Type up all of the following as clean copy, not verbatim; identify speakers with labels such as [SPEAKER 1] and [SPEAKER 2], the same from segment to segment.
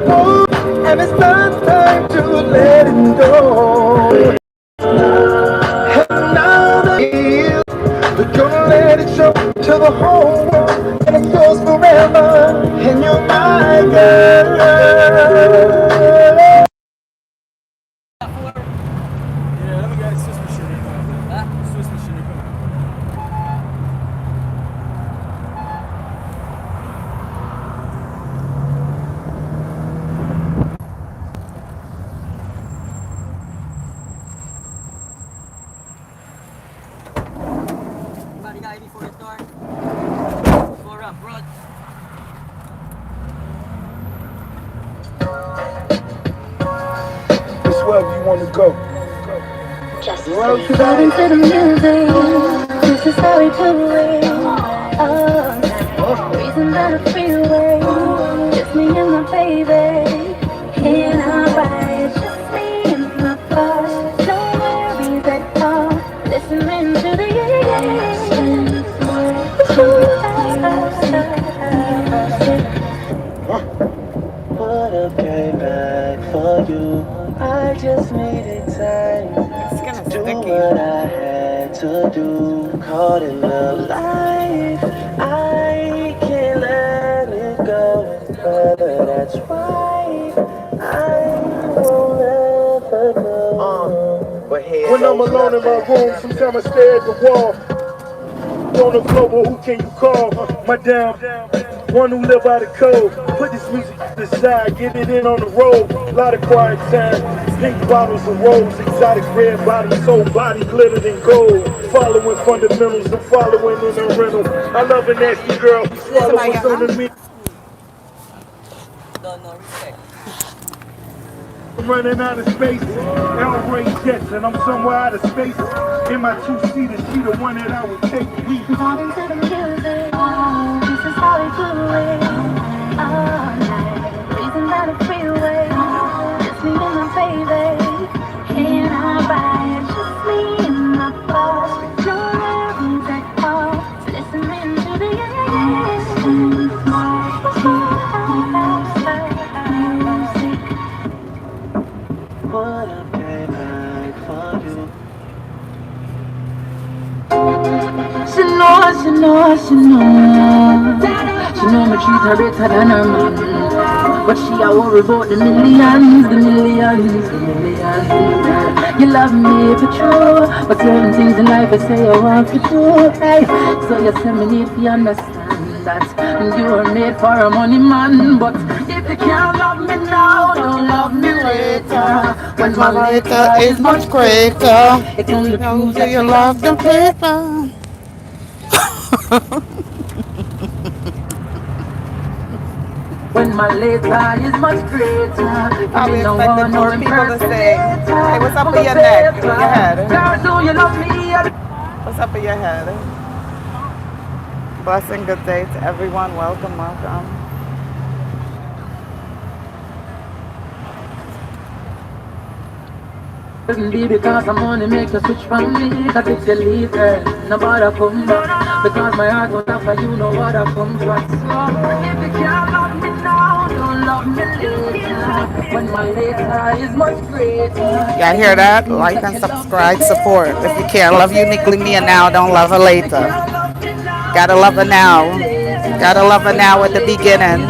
[SPEAKER 1] And it's not time to let it go. And now that you, we're gonna let it show to the whole world, and it's yours forever, and you're my girl. It's wherever you want to go. Just
[SPEAKER 2] Driving to the music, this is how we do it. Oh, reason down the freeway, just me and my baby. In our ride, just me and my boss. No worries at all, listening to the
[SPEAKER 1] What a payback for you. I just needed time to do what I had to do. Caught in the life, I can't let it go. But that's right, I won't ever go. When I'm alone in my room, sometimes I stare at the wall. On the floor, but who can you call? My damn one who live by the code. Put this music to the side, get it in on the road. Lot of quiet time, pink bottles of rose, exotic red bottoms, soul body glittered in gold. Following fundamentals, I'm following in the rental. I love a nasty girl who swallow what's on the meat. I'm running out of space, L-ray jets, and I'm somewhere out of space. In my two-seater, she the one that I would take.
[SPEAKER 2] Driving to the music, this is how we do it. All night, breezing down the freeway, just me and my baby. In our ride, just me and my boss. No worries at all, listening to the
[SPEAKER 1] What a payback for you.
[SPEAKER 2] She know, she know, she know. She know me treat her better than her man. But she a worry about the millions, the millions, the millions. You love me for true, but certain things in life I say I want to do. Hey, so you say me need to understand that you were made for a money man. But if you can't love me now, don't love me later. When my later is much greater, it only proves that you love the paper. When my later is much greater.
[SPEAKER 3] Probably expected more people to sing. Hey, what's up with your neck, your head?
[SPEAKER 2] Do you love me?
[SPEAKER 3] What's up with your head? Blessing, good day to everyone. Welcome, welcome.
[SPEAKER 2] Be because I'm only make you switch from me. Cause if you leave, girl, nobody come back. Because my heart don't offer you no other comfort. So if you can't love me now, don't love me later. When my later is much greater.
[SPEAKER 3] Y'all hear that? Like and subscribe, support. If you can't love uniquely Mia now, don't love her later. Gotta love her now. Gotta love her now at the beginning.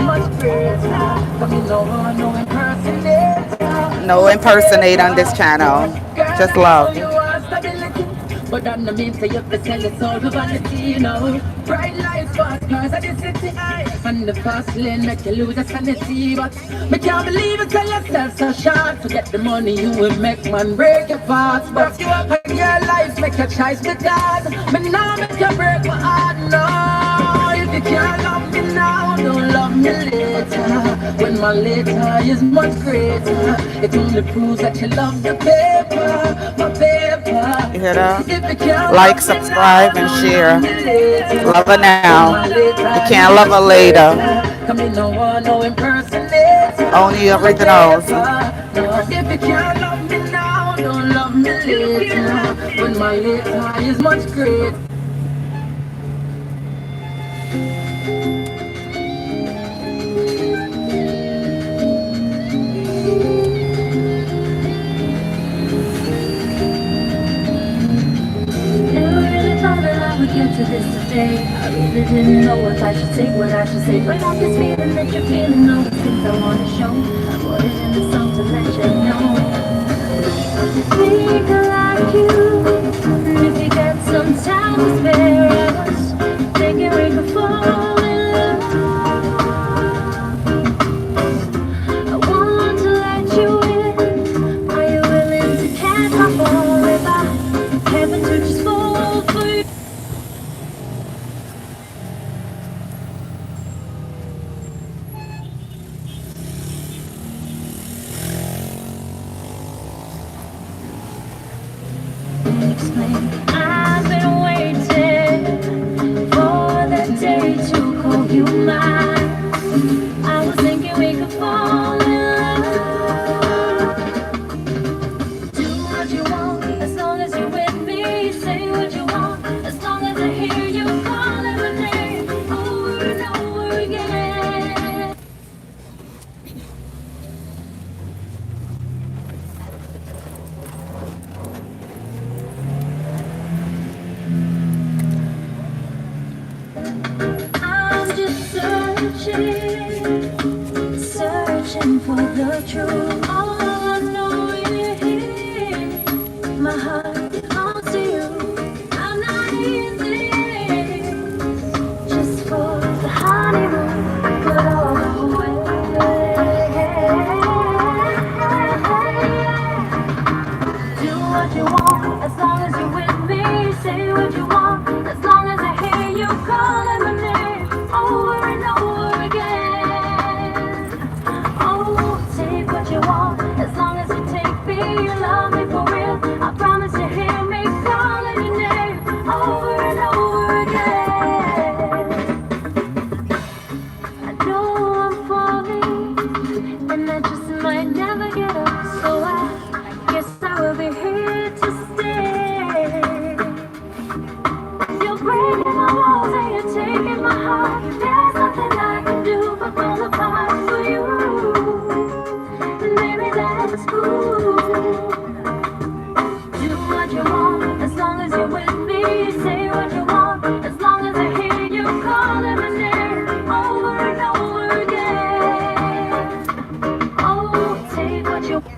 [SPEAKER 3] No impersonate on this channel. Just love.
[SPEAKER 2] But that no mean say you have to sell your soul to vanity, you know. Bright lights, fast cars at the city eye. And the fast lane make you lose your sanity. But me can't believe it, tell yourself so short. Forget the money you will make, man, break your fast. But your life make your choice with God. Me now make you break my heart, no. If you can't love me now, don't love me later. When my later is much greater, it only proves that you love the paper, my paper.
[SPEAKER 3] You hear that? Like, subscribe, and share. Love her now. You can't love her later. Only originals.
[SPEAKER 2] If you can't love me now, don't love me later. When my later is much greater. know if I should say what I should say, but I'm just feeling that you're feeling all the things I wanna show. I put it in the song to let you know. Think like you, and if you got some time to spare, I was thinking we could fall in love. I want to let you in. Are you willing to catch my fall if I happen to just fall for you? I've been waiting for that day to call you mine. I was thinking we could fall in love. Do what you want as long as you're with me. Say what you want as long as I hear you calling my name over and over again. I'm just searching for the truth. All I know is my heart belongs to you. I'm not easy, just for the honeymoon, but all the way. Do what you want as long as you're with me. Say what you want as long as I hear you calling my name over and over again. Oh, take what you want as long as you take me. You love me for real. I promise you hear me calling your name over and over again. I know I'm falling, and I just might never get up. So I guess I will be here to stay. You're breaking my walls and you're taking my heart. There's nothing I can do but fall apart for you. And maybe that's cool. Do what you want as long as you're with me. Say what you want as long as I hear you calling my name over and over again. Oh, take what you want.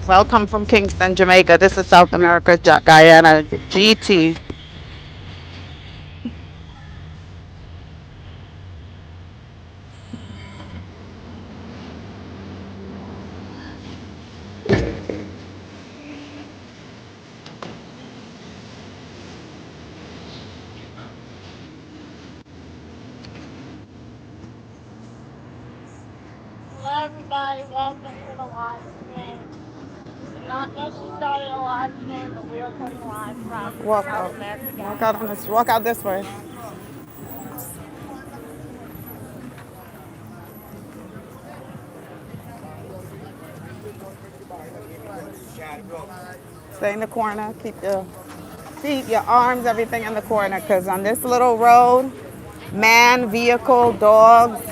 [SPEAKER 3] Welcome from Kingston, Jamaica. This is South America, Guyana, GT.
[SPEAKER 4] Hello, everybody. Welcome to the live stream.
[SPEAKER 3] Walk out. Walk out on this. Walk out this way. Stay in the corner. Keep your feet, your arms, everything in the corner. Because on this little road, man, vehicle, dogs,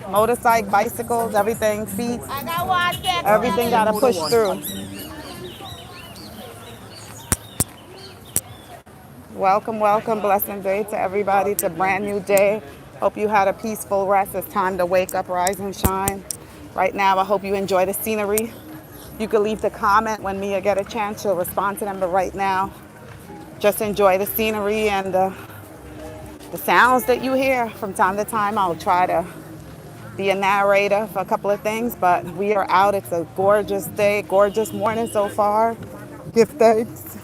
[SPEAKER 3] motorcycle, bicycles, everything, feet, everything got to push through. Welcome, welcome, blessing day to everybody. It's a brand new day. Hope you had a peaceful rest. It's time to wake up, rise, and shine. Right now, I hope you enjoy the scenery. You can leave the comment when Mia get a chance. She'll respond to them. But right now, just enjoy the scenery and the sounds that you hear. From time to time, I'll try to be a narrator for a couple of things, but we are out. It's a gorgeous day, gorgeous morning so far. Give thanks.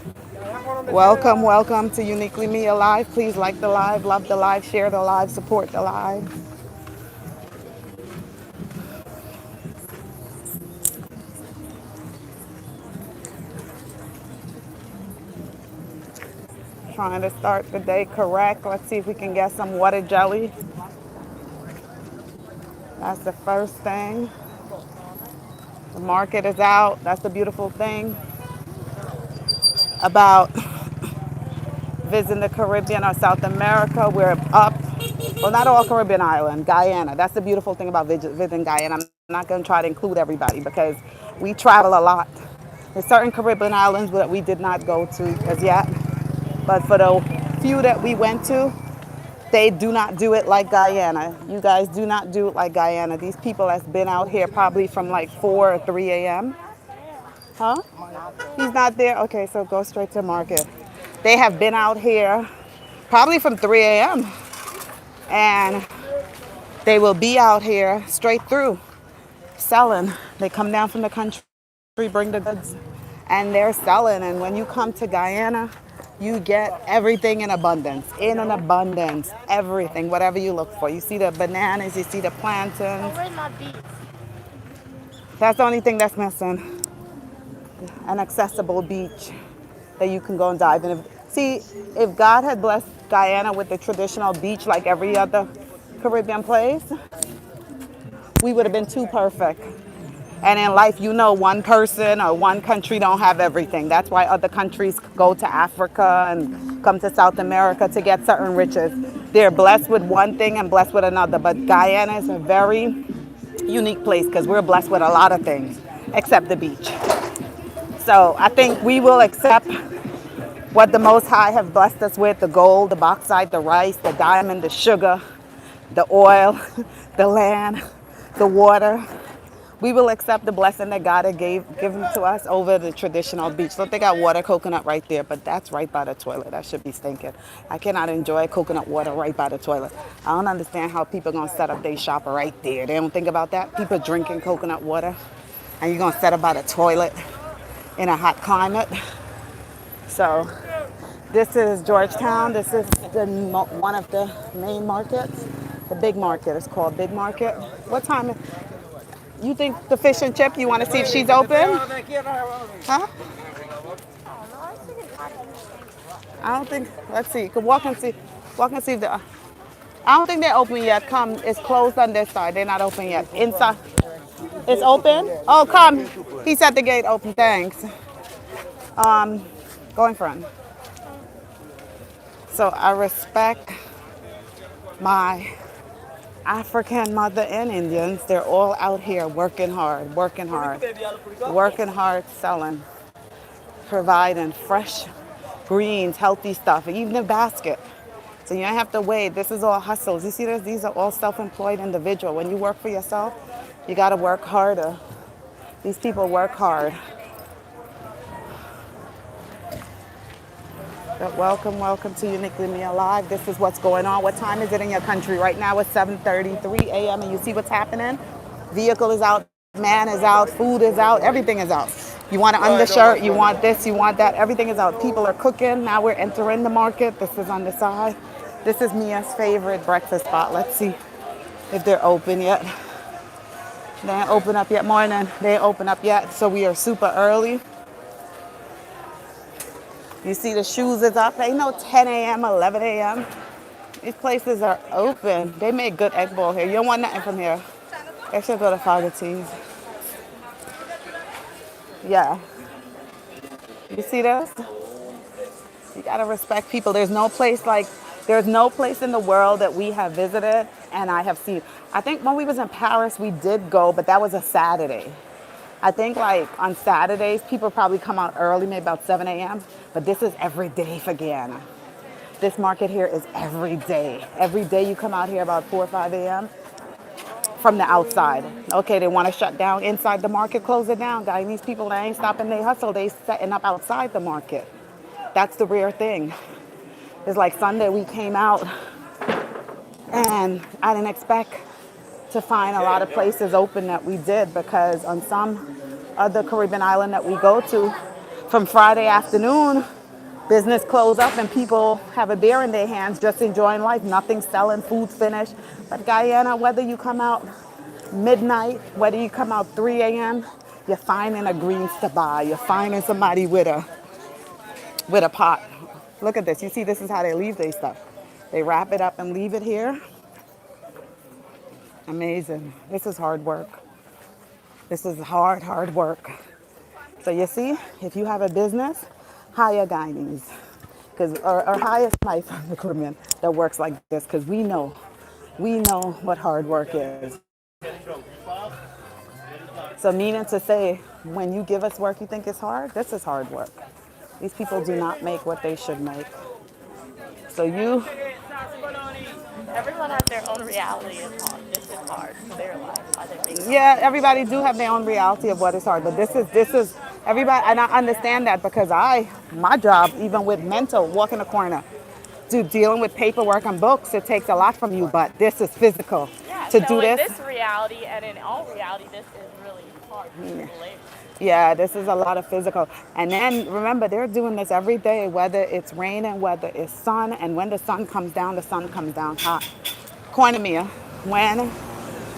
[SPEAKER 3] Welcome, welcome to Uniquely Me Alive. Please like the live, love the live, share the live, support the live. Trying to start the day correct. Let's see if we can get some water jelly. That's the first thing. The market is out. That's the beautiful thing about visiting the Caribbean or South America. We're up. Well, not all Caribbean island, Guyana. That's the beautiful thing about visiting Guyana. I'm not going to try to include everybody because we travel a lot. There's certain Caribbean islands that we did not go to as yet. But for the few that we went to, they do not do it like Guyana. You guys do not do it like Guyana. These people has been out here probably from like 4 or 3 a.m. Huh? He's not there? Okay, so go straight to market. They have been out here probably from 3 a.m. and they will be out here straight through selling. They come down from the country, bring the goods, and they're selling. And when you come to Guyana, you get everything in abundance, everything, whatever you look for. You see the bananas, you see the plantains.
[SPEAKER 4] Where's my beef?
[SPEAKER 3] That's the only thing that's missing. An accessible beach that you can go and dive in. See, if God had blessed Guyana with the traditional beach like every other Caribbean place, we would have been too perfect. And in life, you know, one person or one country don't have everything. That's why other countries go to Africa and come to South America to get certain riches. They're blessed with one thing and blessed with another. But Guyana is a very unique place because we're blessed with a lot of things except the beach. So I think we will accept what the Most High have blessed us with: the gold, the bauxite, the rice, the diamond, the sugar, the oil, the land, the water. We will accept the blessing that God had given to us over the traditional beach. Look, they got water coconut right there, but that's right by the toilet. That should be stinking. I cannot enjoy coconut water right by the toilet. I don't understand how people gonna set up their shop right there. They don't think about that. People drinking coconut water, and you're gonna set up by the toilet in a hot climate. So this is Georgetown. This is one of the main markets. The big market. It's called Big Market. What time? You think the fish and chip, you want to see if she's open? Huh? I don't think, let's see. You can walk and see. Walk and see if I don't think they're open yet. Come, it's closed on this side. They're not open yet. Inside. It's open? Oh, come. He said the gate open. Thanks. Go in front. So I respect my African mother and Indians. They're all out here working hard, selling, providing fresh greens, healthy stuff, even a basket. So you don't have to wait. This is all hustles. You see this? These are all self-employed individuals. When you work for yourself, you got to work harder. These people work hard. But welcome to Uniquely Me Alive. This is what's going on. What time is it in your country? Right now it's 7:33 a.m. and you see what's happening? Vehicle is out, man is out, food is out, everything is out. You want an undershirt, you want this, you want that, everything is out. People are cooking. Now we're entering the market. This is on the side. This is Mia's favorite breakfast spot. Let's see if they're open yet. They ain't open up yet. Morning. They ain't open up yet. So we are super early. You see the shoes is up. Ain't no 10 a.m., 11 a.m. These places are open. They make good egg bowl here. You don't want nothing from here. I should go to Father T's. Yeah. You see this? You gotta respect people. There's no place in the world that we have visited and I have seen. I think when we was in Paris, we did go, but that was a Saturday. I think like on Saturdays, people probably come out early, maybe about 7 a.m. But this is every day for Guyana. This market here is every day. Every day you come out here about 4 or 5 a.m. from the outside. Okay, they want to shut down inside the market, close it down. Guyanese people, they ain't stopping their hustle. They setting up outside the market. That's the rare thing. It's like Sunday we came out and I didn't expect to find a lot of places open that we did because on some other Caribbean island that we go to, from Friday afternoon, business close up and people have a beer in their hands just enjoying life. Nothing selling, food finished. But Guyana, whether you come out midnight, whether you come out 3 a.m., you're finding a greens to buy. You're finding somebody with a pot. Look at this. You see, this is how they leave their stuff. They wrap it up and leave it here. Amazing. This is hard work. This is hard, hard work. So you see, if you have a business, hire Guyanese. Or hire somebody from the Caribbean that works like this, because we know what hard work is. So meaning to say, when you give us work you think it's hard, this is hard work. These people do not make what they should make. So
[SPEAKER 4] Everyone has their own reality of hard. This is hard for their life. How they make it.
[SPEAKER 3] yeah, everybody do have their own reality of what is hard, but this is everybody, and I understand that because my job, even with mental, walking the corner, dealing with paperwork and books, it takes a lot from you, but this is physical.
[SPEAKER 4] Yeah,
[SPEAKER 3] To
[SPEAKER 4] so
[SPEAKER 3] do
[SPEAKER 4] in
[SPEAKER 3] this,
[SPEAKER 4] this reality and in all reality, this is really hard to relate.
[SPEAKER 3] yeah, this is a lot of physical. And then remember, they're doing this every day, whether it's raining, whether it's sun, and when the sun comes down hot. Koinonia, when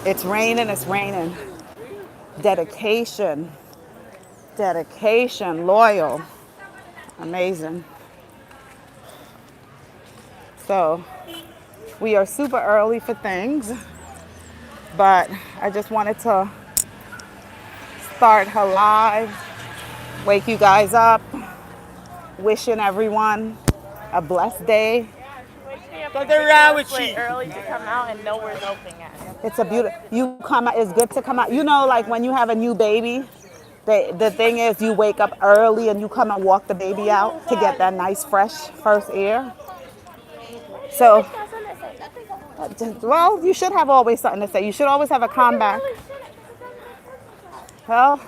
[SPEAKER 3] it's raining, it's raining. Dedication, loyal, amazing. So we are super early for things, but I just wanted to start her live, wake you guys up, wishing everyone a blessed day.
[SPEAKER 4] What's around with you? Early to come out and nowhere's open yet.
[SPEAKER 3] It's a beautiful, it's good to come out. You know, like when you have a new baby, the thing is you wake up early and you come and walk the baby out to get that nice fresh first air. So, well, you should have always something to say. You should always have a comeback. Well,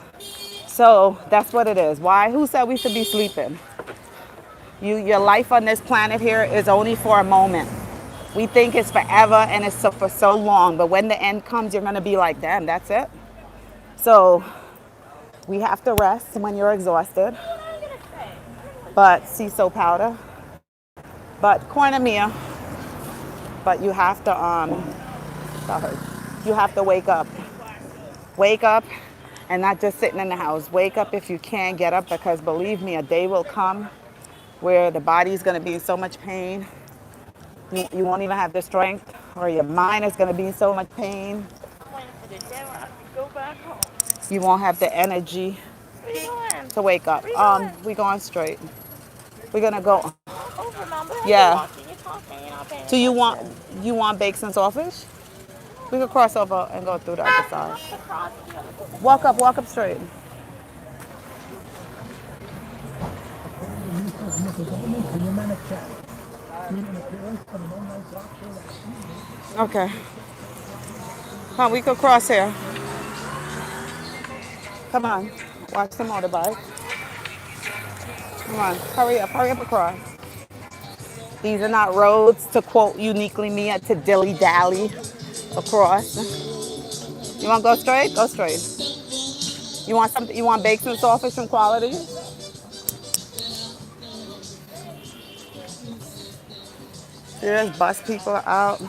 [SPEAKER 3] so that's what it is. Why? Who said we should be sleeping? Your life on this planet here is only for a moment. We think it's forever and it's for so long, but when the end comes, you're gonna be like, damn, that's it. So we have to rest when you're exhausted. But sea salt powder. But koinonia. But you have to wake up. Wake up and not just sitting in the house. Wake up if you can, get up, because believe me, a day will come where the body's going to be in so much pain. You won't even have the strength, or your mind is going to be in so much pain.
[SPEAKER 4] Go back home.
[SPEAKER 3] You won't have the energy to wake up. We're going straight. We're going to go.
[SPEAKER 4] Over, Mama.
[SPEAKER 3] Yeah.
[SPEAKER 4] You're talking, you're not paying
[SPEAKER 3] So you want bakes and saltfish? We could cross over and go through the other side. Walk up straight. Okay. Come on, we could cross here. Come on. Watch the motorbike. Come on, hurry up across. These are not roads, to quote uniquely Mia, to dilly-dally across. You want to go straight? Go straight. You want something? You want bakes and saltfish from Quality? Just bust people out.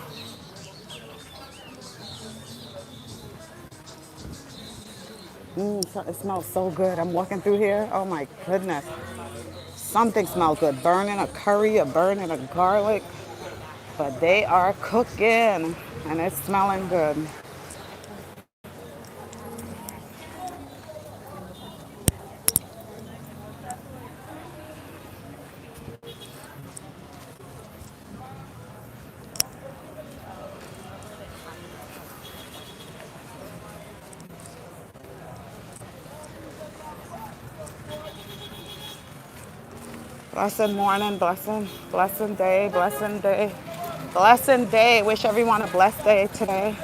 [SPEAKER 3] It smells so good. I'm walking through here. Oh my goodness. something smells good. Burning a curry or burning a garlic. But they are cooking and it's smelling good. Blessed morning, blessing day, blessing day, blessing day. Wish everyone a blessed day today.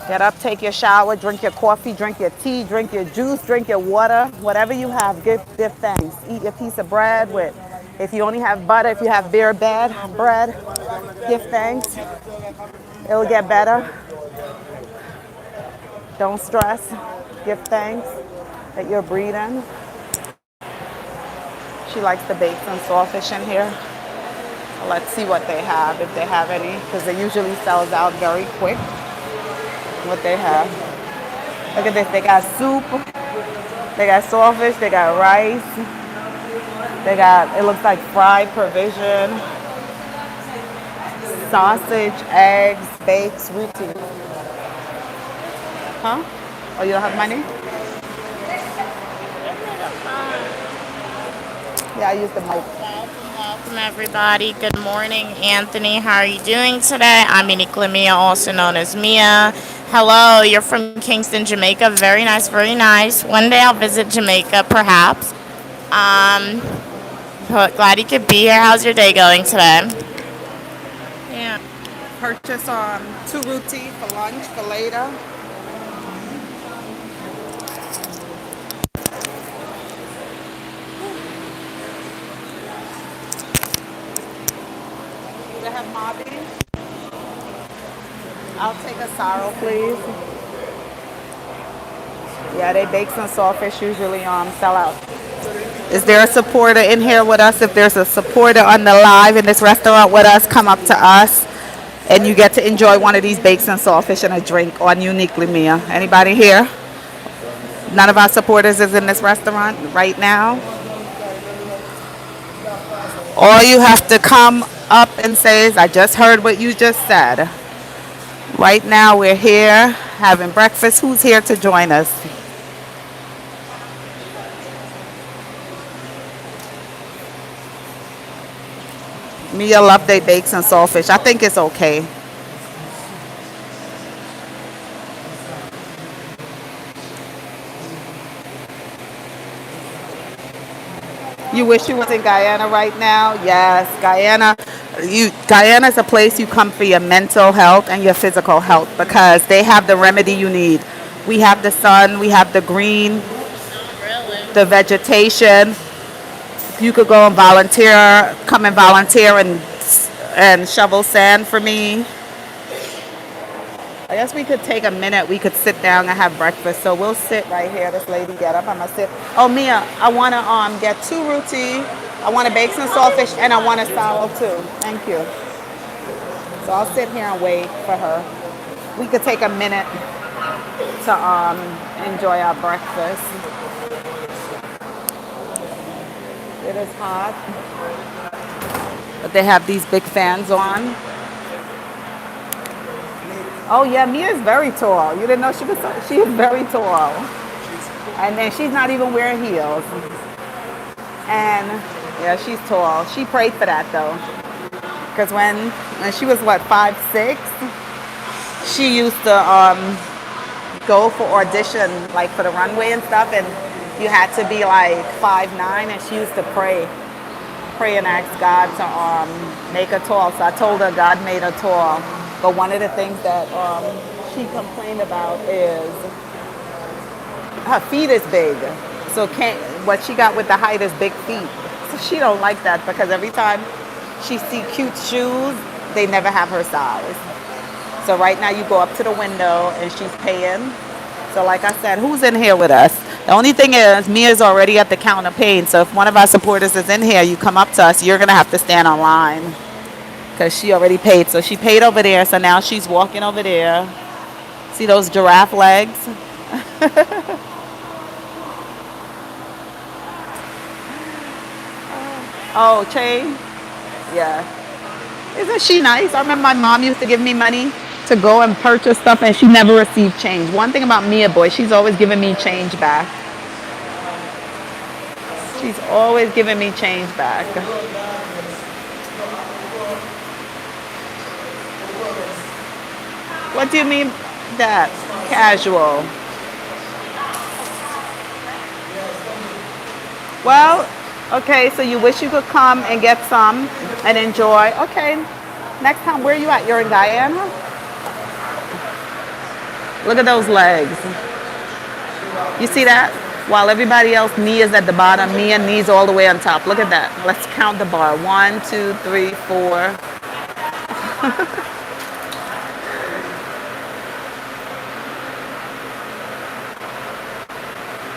[SPEAKER 3] Get up, take your shower, drink your coffee, drink your tea, drink your juice, drink your water, whatever you have, give thanks. Eat your piece of bread with, if you only have butter, if you have bare bread, give thanks. It'll get better. Don't stress. Give thanks that you're breathing. She likes the baked and saltfish in here. Let's see what they have, if they have any, because it usually sells out very quick. What they have. Look at this. They got soup. They got saltfish. They got rice. They got, it looks like fried provision. Sausage, eggs, bakes, roti. Huh? Oh, you don't have money? Yeah, I use the mic.
[SPEAKER 4] Welcome, everybody. Good morning, Anthony. How are you doing today? I'm Uniquely Mia, also known as Mia. Hello, you're from Kingston, Jamaica. Very nice, very nice. One day I'll visit Jamaica, perhaps. But glad you could be here. How's your day going today? Yeah.
[SPEAKER 3] Purchase 2 roti for lunch for later. Do they have Mobby? I'll take a sorrow, please. Yeah, they bake some saltfish usually sell out. Is there a supporter in here with us? If there's a supporter on the live in this restaurant with us, come up to us and you get to enjoy one of these bakes and saltfish and a drink on Uniquely Mia. Anybody here? None of our supporters is in this restaurant right now. All you have to come up and say is, I just heard what you just said. Right now we're here having breakfast. Who's here to join us? Mia love they bakes and saltfish. I think it's okay. You wish you was in Guyana right now? Yes, Guyana. Guyana's a place you come for your mental health and your physical health because they have the remedy you need. We have the sun, we have the green, the vegetation. You could go and volunteer, come and volunteer and shovel sand for me. I guess we could take a minute. We could sit down and have breakfast. So we'll sit right here. This lady get up. I'm gonna sit. Oh, Mia, I wanna get 2 roti. I want to bake some saltfish and I want a sourdough too. Thank you. So I'll sit here and wait for her. We could take a minute to enjoy our breakfast. It is hot, but they have these big fans on. Oh yeah, Mia is very tall. You didn't know she was so, she is very tall. And then she's not even wearing heels. And yeah, she's tall. She prayed for that though. Because when she was 5'6", she used to go for audition like for the runway and stuff, and you had to be like 5'9", and she used to pray and ask God to make her tall. So I told her God made her tall. But one of the things that she complained about is her feet is big. So what she got with the height is big feet. So she don't like that because every time she see cute shoes, they never have her size. So right now you go up to the window and she's paying. So like I said, who's in here with us? The only thing is Mia's already at the counter paying. So if one of our supporters is in here, you come up to us, you're going to have to stand on line. Because she already paid. So she paid over there. So now she's walking over there. See those giraffe legs? Oh, Che? Yeah. Isn't she nice? I remember my mom used to give me money to go and purchase stuff and she never received change. One thing about Mia boy, she's always giving me change back. She's always giving me change back. What do you mean that? Casual. Well, okay, so you wish you could come and get some and enjoy. Okay, next time, where are you at? You're in Guyana? Look at those legs. You see that? While everybody else, knee is at the bottom, Mia knees all the way on top. Look at that. Let's count the bar. 1, 2, 3, 4.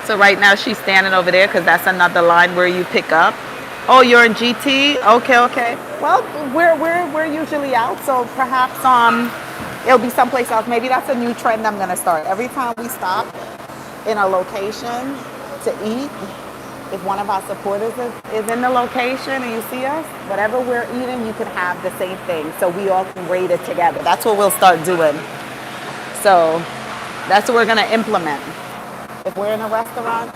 [SPEAKER 3] So right now she's standing over there because that's another line where you pick up. Oh, you're in GT? Okay, okay. Well, we're usually out, so perhaps it'll be someplace else. Maybe that's a new trend I'm gonna start. Every time we stop in a location to eat, if one of our supporters is in the location and you see us, whatever we're eating, you can have the same thing. So we all can rate it together. That's what we'll start doing. So that's what we're gonna implement. If we're in a restaurant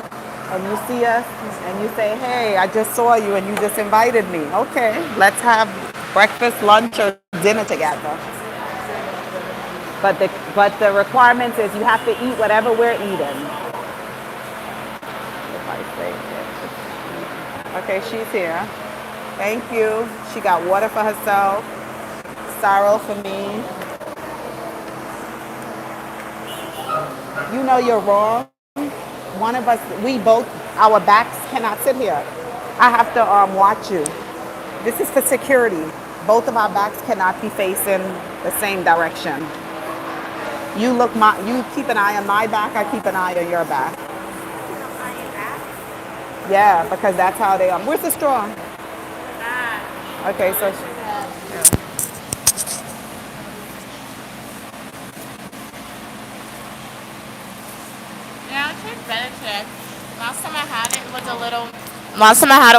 [SPEAKER 3] and you see us and you say, hey, I just saw you and you just invited me. Okay, let's have breakfast, lunch, or dinner together. But the requirement is you have to eat whatever we're eating. If I say it. Okay, she's here. Thank you. She got water for herself, sorrow for me. You know you're wrong. One of us, we both, our backs cannot sit here. I have to watch you. This is for security. Both of our backs cannot be facing the same direction. You keep an eye on my back, I keep an eye on your back. Yeah, because that's how they are. Where's the straw? Okay, so
[SPEAKER 4] Yeah, it tastes better today. Last time I had it, it was a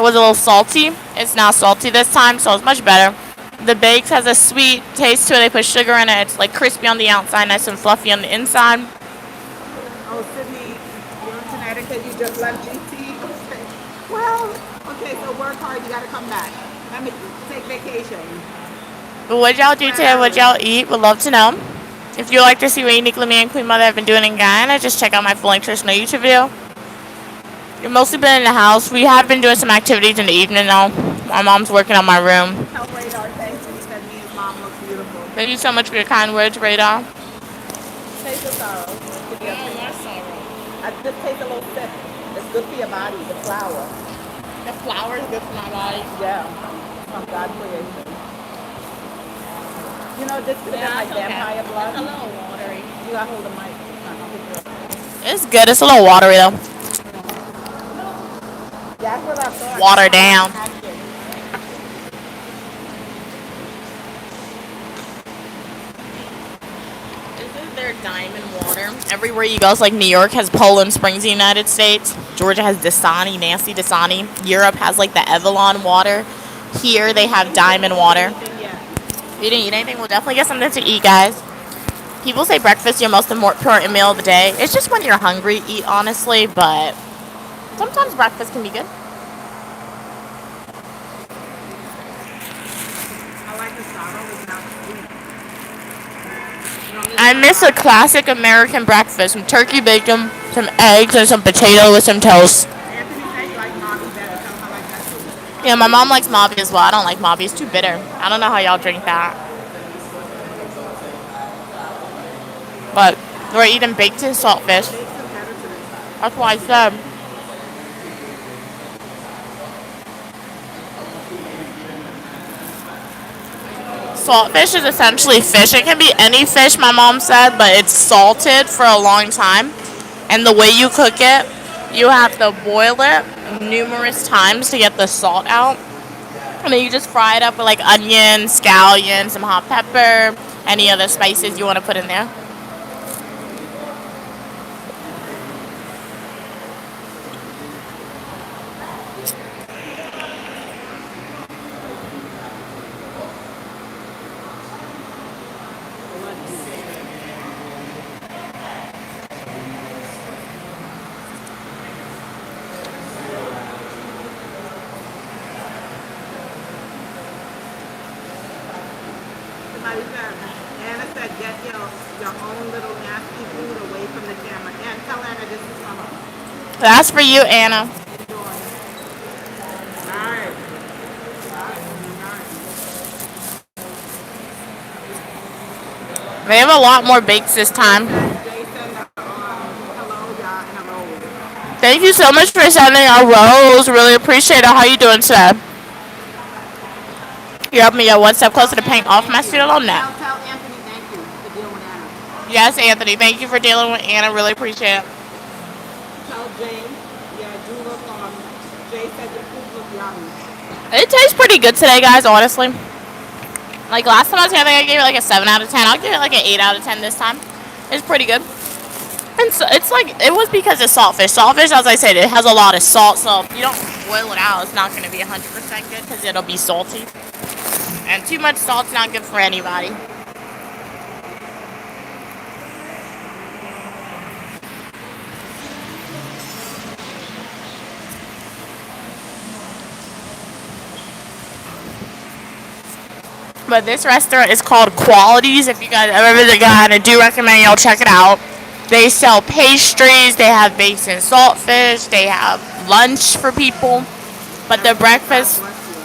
[SPEAKER 4] little salty. It's not salty this time, so it's much better. The bakes has a sweet taste to it. They put sugar in it. It's like crispy on the outside, nice and fluffy on the inside.
[SPEAKER 3] oh, Sydney, you're in Connecticut, you just left GT? Okay. Well, okay, so work hard, you gotta come back. Let me take vacation.
[SPEAKER 4] But what y'all do today? What y'all eat? Would love to know. If you'd like to see what Uniquely Me and Queen Mother have been doing in Guyana, just check out my full traditional YouTube video. We've mostly been in the house. We have been doing some activities in the evening though. My mom's working on my room.
[SPEAKER 3] Tell Radar thanks, he said me and his mom look beautiful.
[SPEAKER 4] Thank you so much for your kind words, Radar.
[SPEAKER 3] Taste the sorrow. I just take a little sip. It's good for your body, the flour.
[SPEAKER 4] The flour is good for my body.
[SPEAKER 3] Yeah, from God's creation. You know, this could have been like vampire blood.
[SPEAKER 4] It's a little watery.
[SPEAKER 3] You gotta hold the mic.
[SPEAKER 4] It's good. It's a little watery though.
[SPEAKER 3] Yeah, that's what I thought.
[SPEAKER 4] Water down. This is their diamond water. Everywhere you go, it's like New York has Poland Springs, the United States. Georgia has Dasani, Nancy Dasani. Europe has like the Evian water. Here they have diamond water. If you didn't eat anything, we'll definitely get something to eat, guys. People say breakfast is your most important meal of the day. It's just when you're hungry, eat honestly, but sometimes breakfast can be good.
[SPEAKER 3] I like the sorrow, it's not sweet.
[SPEAKER 4] I miss a classic American breakfast. Some turkey bacon, some eggs, and some potato with some toast.
[SPEAKER 3] Anthony said you like mommy better. Tell him I like that too.
[SPEAKER 4] Yeah, my mom likes Mobby as well. I don't like Mobby. It's too bitter. I don't know how y'all drink that. But we're eating baked and saltfish. That's why I said. Saltfish is essentially fish. It can be any fish, my mom said, but it's salted for a long time. And the way you cook it, you have to boil it numerous times to get the salt out. And then you just fry it up with like onion, scallion, some hot pepper, any other spices you want to put in there.
[SPEAKER 3] your own little nasty food away from the camera. And tell Anna this is from her.
[SPEAKER 4] That's for you, Anna.
[SPEAKER 3] Alright.
[SPEAKER 4] They have a lot more bakes this time.
[SPEAKER 3] Jason, hello, y'all, and a rose.
[SPEAKER 4] Thank you so much for sending a rose. Really appreciate it. How you doing today? You helped me get one step closer to paying off my student loan now.
[SPEAKER 3] Tell Anthony thank you for dealing with Anna.
[SPEAKER 4] Yes, Anthony. Thank you for dealing with Anna. Really appreciate it.
[SPEAKER 3] Tell Jay, do look on. Jay said your food look yummy.
[SPEAKER 4] It tastes pretty good today, guys, honestly. Like last time I was here, I think I gave it like a 7 out of 10. I'll give it like an 8 out of 10 this time. It's pretty good. And so it's like, it was because of saltfish. Saltfish, as I said, it has a lot of salt, so if you don't boil it out, it's not going to be 100% good because it'll be salty. And too much salt's not good for anybody. But this restaurant is called Qualities. If you guys ever visit Ghana, I do recommend y'all check it out. They sell pastries, they have baked and saltfish, they have lunch for people. But the breakfast,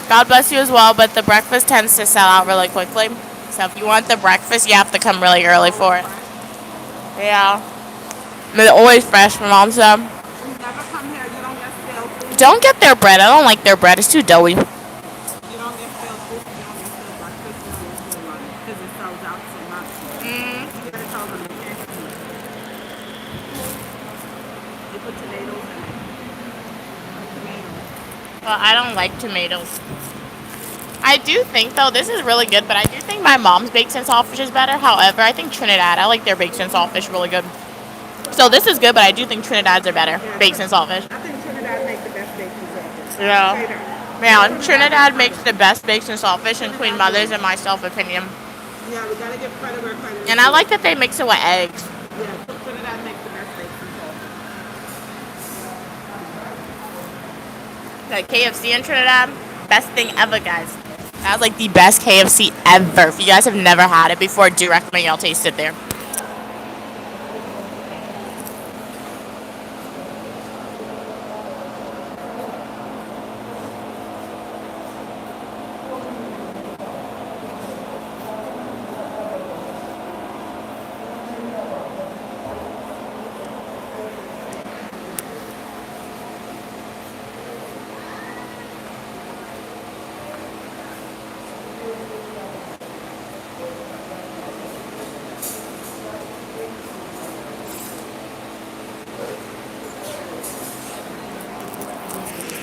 [SPEAKER 4] God bless you as well, but the breakfast tends to sell out really quickly. So if you want the breakfast, you have to come really early for it. Yeah. They're always fresh, my mom said.
[SPEAKER 3] You never come here, you don't get stale food.
[SPEAKER 4] Don't get their bread. I don't like their bread. It's too doughy.
[SPEAKER 3] You don't get stale food, you don't get stale breakfast, you don't get stale lunch. Because it sells out so much. You gotta tell them they can't eat. They put tomatoes in it. Tomatoes.
[SPEAKER 4] Well, I don't like tomatoes. I do think, though, this is really good, but I do think my mom's baked and saltfish is better. However, I think Trinidad, I like their baked and saltfish really good. So this is good, but I do think Trinidad's are better, baked and saltfish.
[SPEAKER 3] I think Trinidad makes the best baked and saltfish.
[SPEAKER 4] Yeah. Man, Trinidad makes the best baked and saltfish and Queen Mother's, in my self-opinion.
[SPEAKER 3] Yeah, we gotta give credit where credit is
[SPEAKER 4] And I
[SPEAKER 3] due.
[SPEAKER 4] like that they mix it with eggs.
[SPEAKER 3] Yeah, Trinidad makes the best baked and saltfish.
[SPEAKER 4] Like KFC in Trinidad, best thing ever, guys. That's like the best KFC ever. If you guys have never had it before, do recommend y'all taste it there.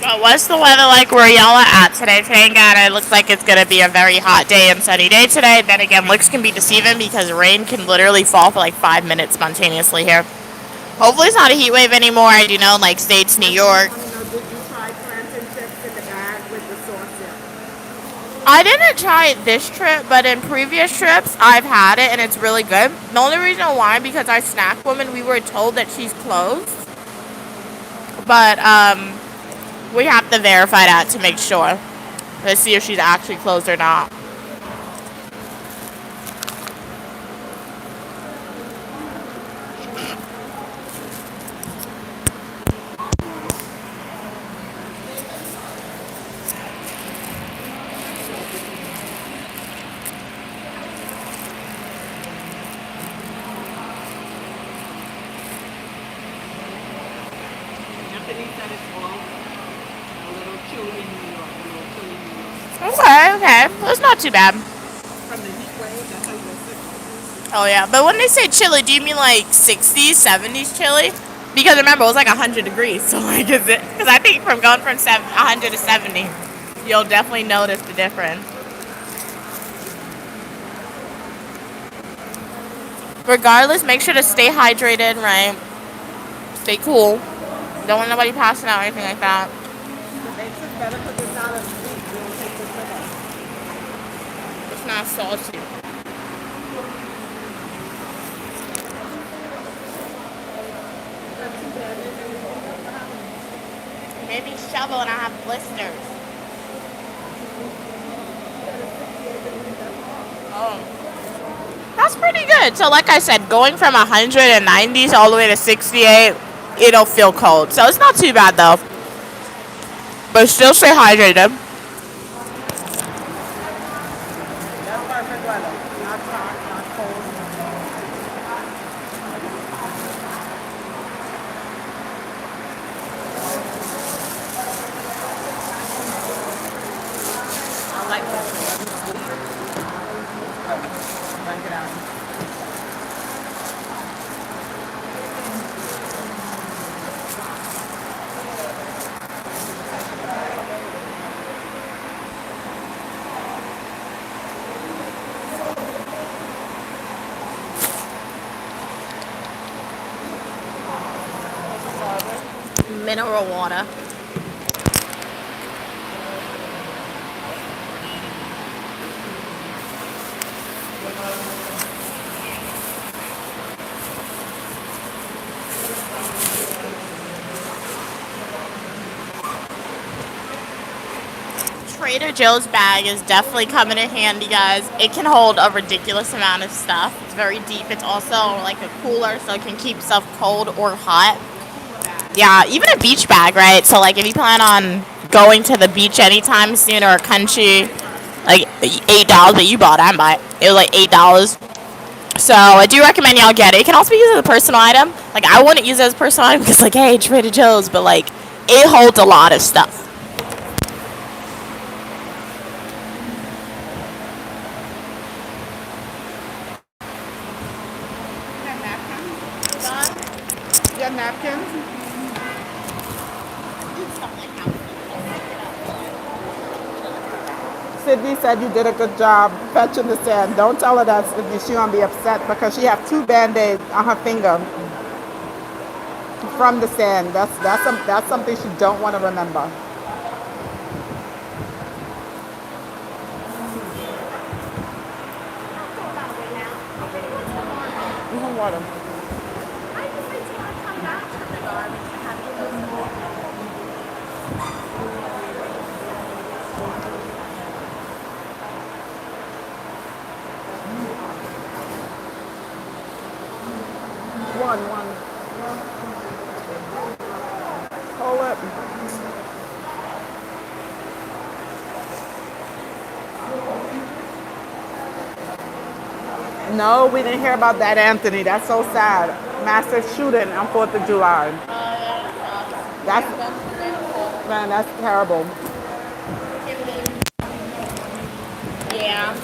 [SPEAKER 4] But what's the weather like where y'all are at today? Today in Ghana, it looks like it's going to be a very hot day and sunny day today. Then again, looks can be deceiving because rain can literally fall for like 5 minutes spontaneously here. Hopefully it's not a heat wave anymore. I do know, like states, New York.
[SPEAKER 3] I want to know, did you try plantain chips in the bag with the sauce in?
[SPEAKER 4] I didn't try it this trip, but in previous trips, I've had it and it's really good. The only reason why, because our snack woman, we were told that she's closed. But, we have to verify that to make sure. Let's see if she's actually closed or not.
[SPEAKER 3] Anthony said it's all a little chilly in New York, a little chilly in New York.
[SPEAKER 4] Okay. That's not too bad.
[SPEAKER 3] From the heat wave, that's how you get sick.
[SPEAKER 4] Oh, yeah. But when they say chilly, do you mean like 60s, 70s chilly? Because remember, it was like 100 degrees. So, like, is it? Because I think from going from 100 to 70, you'll definitely notice the difference. Regardless, make sure to stay hydrated, right? Stay cool. Don't want nobody passing out or anything like that.
[SPEAKER 3] It makes it better because it's not as sweet. You don't take the sugar.
[SPEAKER 4] It's not salty. Maybe shovel and I have blisters. Oh. That's pretty good. good. So like I said, going from 190s all the way to 68, it'll feel cold. So it's not too bad though. But still stay hydrated.
[SPEAKER 3] That's perfect weather. Not hot, not cold. I like that. Break it out.
[SPEAKER 4] Mineral water. Trader Joe's bag is definitely coming in handy, guys. It can hold a ridiculous amount of stuff. It's very deep. It's also like a cooler, so it can keep stuff cold or hot. Yeah, even a beach bag, right? So like if you plan on going to the beach anytime soon or a country, like $8, but you bought it, I didn't buy it. It was like $8. So I do recommend y'all get it. It can also be used as a personal item. Like I wouldn't use it as a personal item because like, hey, Trader Joe's, but like it holds a lot of stuff.
[SPEAKER 3] You have napkins? Sydney said you did a good job fetching the sand. Don't tell her that, Sydney. She's going to be upset because she has 2 Band-Aids on her finger from the sand. That's something she don't want to remember. Water. One. Hold up. No, we didn't hear about that, Anthony. That's so sad. Massive shooting on 4th of July. That's terrible.
[SPEAKER 4] Yeah.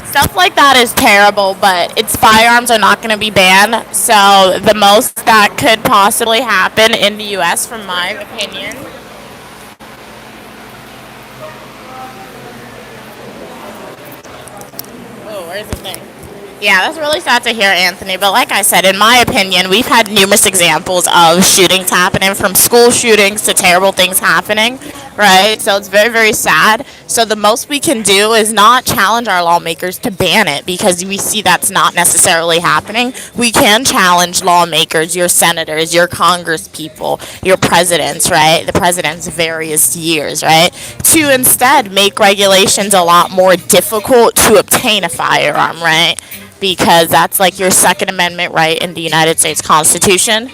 [SPEAKER 4] Stuff like that is terrible, but its firearms are not going to be banned. So the most that could possibly happen in the U.S., from my opinion, oh, where's the thing? Yeah, that's really sad to hear, Anthony. But like I said, in my opinion, we've had numerous examples of shootings happening, from school shootings to terrible things happening, right? So it's very, very sad. So the most we can do is not challenge our lawmakers to ban it, because we see that's not necessarily happening. We can challenge lawmakers, your senators, your congress people, your presidents, right? The presidents of various years, right? To instead make regulations a lot more difficult to obtain a firearm, right? Because that's like your Second Amendment right in the United States Constitution.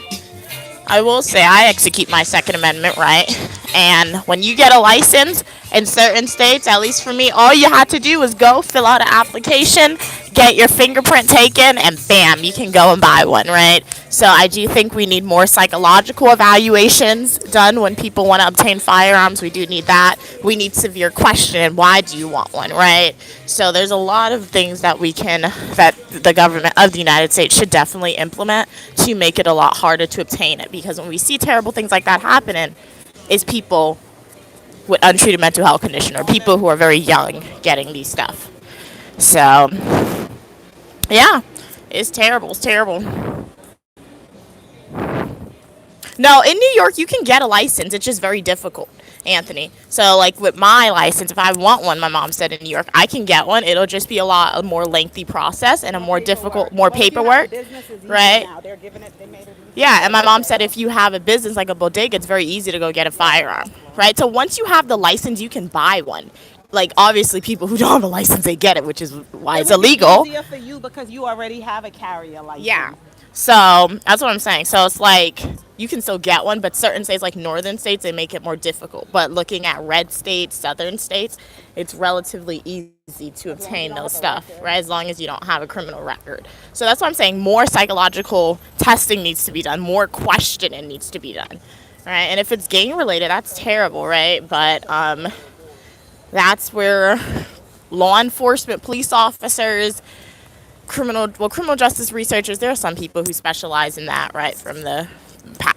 [SPEAKER 4] I will say I execute my Second Amendment right. And when you get a license in certain states, at least for me, all you had to do was go fill out an application, get your fingerprint taken, and bam, you can go and buy one, right? So I do think we need more psychological evaluations done when people want to obtain firearms. We do need that. We need severe question. Why do you want one, right? So there's a lot of things that that the government of the United States should definitely implement to make it a lot harder to obtain it. Because when we see terrible things like that happening, is people with untreated mental health condition or people who are very young getting these stuff. So, yeah, it's terrible. It's terrible. No, in New York, you can get a license. It's just very difficult, Anthony. So, like with my license, if I want one, my mom said in New York, I can get one. It'll just be a more lengthy process and a more difficult, more paperwork, right? Yeah, and my mom said if you have a business like a bodega, it's very easy to go get a firearm, right? So once you have the license, you can buy one. like obviously people who don't have a license, they get it, which is why
[SPEAKER 3] It
[SPEAKER 4] it's
[SPEAKER 3] would be
[SPEAKER 4] illegal.
[SPEAKER 3] easier for you because you already have a carrier license.
[SPEAKER 4] Yeah. So that's what I'm saying. So it's like you can still get one, but certain states, like northern states, they make it more difficult. But looking at red states, southern states, it's relatively easy to obtain those stuff, right? As long as you don't have a criminal record. So that's what I'm saying. More psychological testing needs to be done. More questioning needs to be done, right? And if it's gang related, that's terrible, right? But that's where law enforcement, police officers, criminal justice researchers, there are some people who specialize in that, right, from the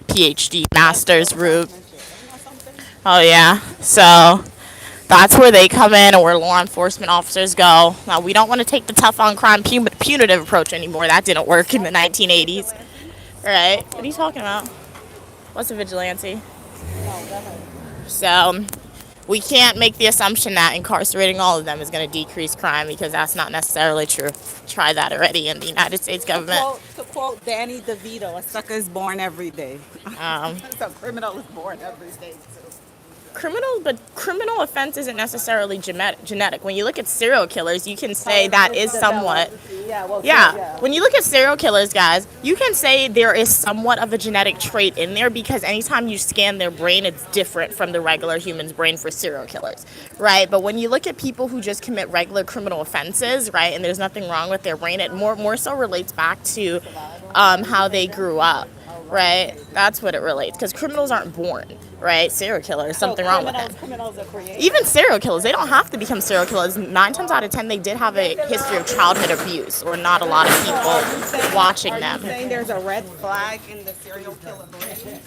[SPEAKER 4] PhD master's route. Oh yeah, so that's where they come in, or where law enforcement officers go. Now we don't want to take the tough on crime punitive approach anymore. That didn't work in the 1980s, right? What are you talking about? What's a vigilante? So we can't make the assumption that incarcerating all of them is going to decrease crime, because that's not necessarily true. Tried that already in the United States government.
[SPEAKER 3] To quote Danny DeVito, a sucker is born every day. So criminal is born every day too.
[SPEAKER 4] Criminal offense isn't necessarily genetic. When you look at serial killers, you can say that is somewhat. Yeah. When you look at serial killers, guys, you can say there is somewhat of a genetic trait in there, because anytime you scan their brain, it's different from the regular human's brain for serial killers, right? But when you look at people who just commit regular criminal offenses, right, and there's nothing wrong with their brain, it more so relates back to how they grew up, right? That's what it relates, because criminals aren't born, right? Serial killers, something wrong with them.
[SPEAKER 3] Criminals are created.
[SPEAKER 4] Even serial killers, they don't have to become serial killers. 9 times out of 10, they did have a history of childhood abuse, or not a lot of people watching them.
[SPEAKER 3] Are you saying there's a red flag in the serial killer brain?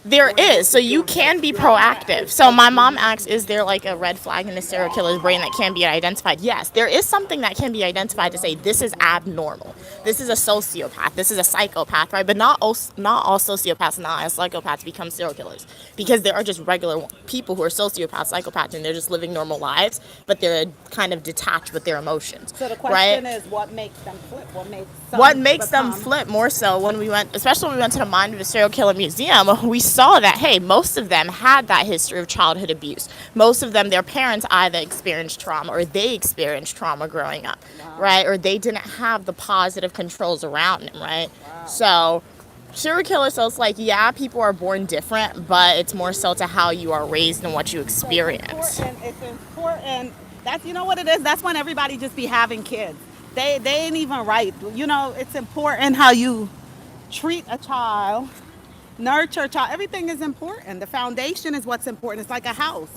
[SPEAKER 4] There is, so you can be proactive. So my mom asks, is there like a red flag in the serial killer's brain that can be identified? Yes, there is something that can be identified to say this is abnormal. This is a sociopath. This is a psychopath, right? But not all sociopaths and not all psychopaths become serial killers, because there are just regular people who are sociopaths, psychopaths, and they're just living normal lives, but they're kind of detached with their emotions.
[SPEAKER 3] So the question is, what makes them flip? What makes
[SPEAKER 4] them flip more so when we went, especially when we went to the Mind of a Serial Killer Museum, we saw that, hey, most of them had that history of childhood abuse. Most of them, their parents either experienced trauma or they experienced trauma growing up, right? Or they didn't have the positive controls around them, right? So serial killers, so it's like, yeah, people are born different, but it's more so to how you are raised and what you experience.
[SPEAKER 3] It's important. That's, you know what it is? That's when everybody just be having kids. They ain't even right. You know, it's important how you treat a child, nurture a child. Everything is important. The foundation is what's important. It's like a house.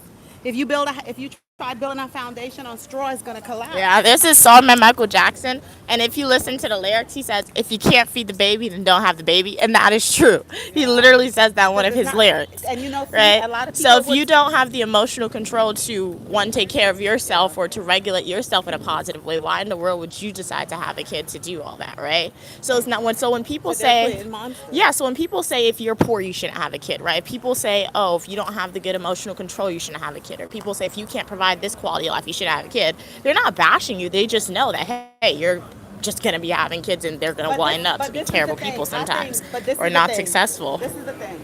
[SPEAKER 3] If you try building a foundation on straw, it's gonna collapse.
[SPEAKER 4] Yeah, this is song by Michael Jackson, and if you listen to the lyrics, he says, if you can't feed the baby, then don't have the baby, and that is true. He literally says that in one of his lyrics.
[SPEAKER 3] And you know,
[SPEAKER 4] right?
[SPEAKER 3] A lot of people
[SPEAKER 4] so if you don't have the emotional control to, one, take care of yourself or to regulate yourself in a positive way, why in the world would you decide to have a kid to do all that, right? So it's not when people say, yeah, so when people say if you're poor, you shouldn't have a kid, right? People say, oh, if you don't have the good emotional control, you shouldn't have a kid. Or people say, if you can't provide this quality of life, you should have a kid. They're not bashing you. They just know that, hey, you're just going to be having kids, and they're going to wind up to be terrible people sometimes, or not successful.
[SPEAKER 3] This is the thing.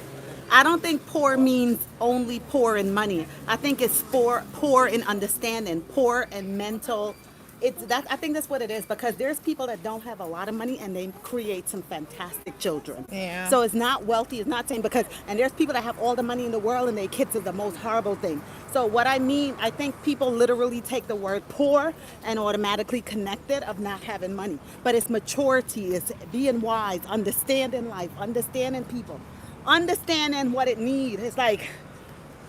[SPEAKER 3] I don't think poor means only poor in money. I think it's poor in understanding, poor in mental. I think that's what it is, because there's people that don't have a lot of money and they create some fantastic children.
[SPEAKER 4] Yeah.
[SPEAKER 3] So it's not wealthy. It's not saying and there's people that have all the money in the world and their kids are the most horrible thing. So what I mean, I think people literally take the word poor and automatically connect it of not having money. But it's maturity, it's being wise, understanding life, understanding people, understanding what it needs. It's like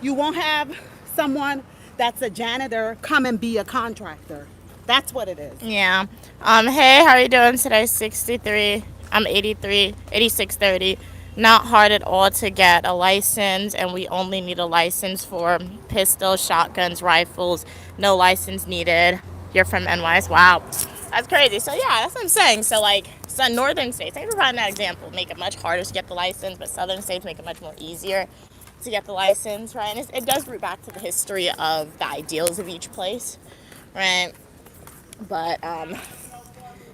[SPEAKER 3] you won't have someone that's a janitor come and be a contractor. That's what it is.
[SPEAKER 4] Yeah. Hey, how are you doing today? 63. I'm 83. 8630. Not hard at all to get a license, and we only need a license for pistols, shotguns, rifles. No license needed. You're from NYS. Wow. That's crazy. So, yeah, that's what I'm saying. So, like, some northern states, thanks for providing that example, make it much harder to get the license, but southern states make it much more easier to get the license, right? And it does root back to the history of the ideals of each place, right? But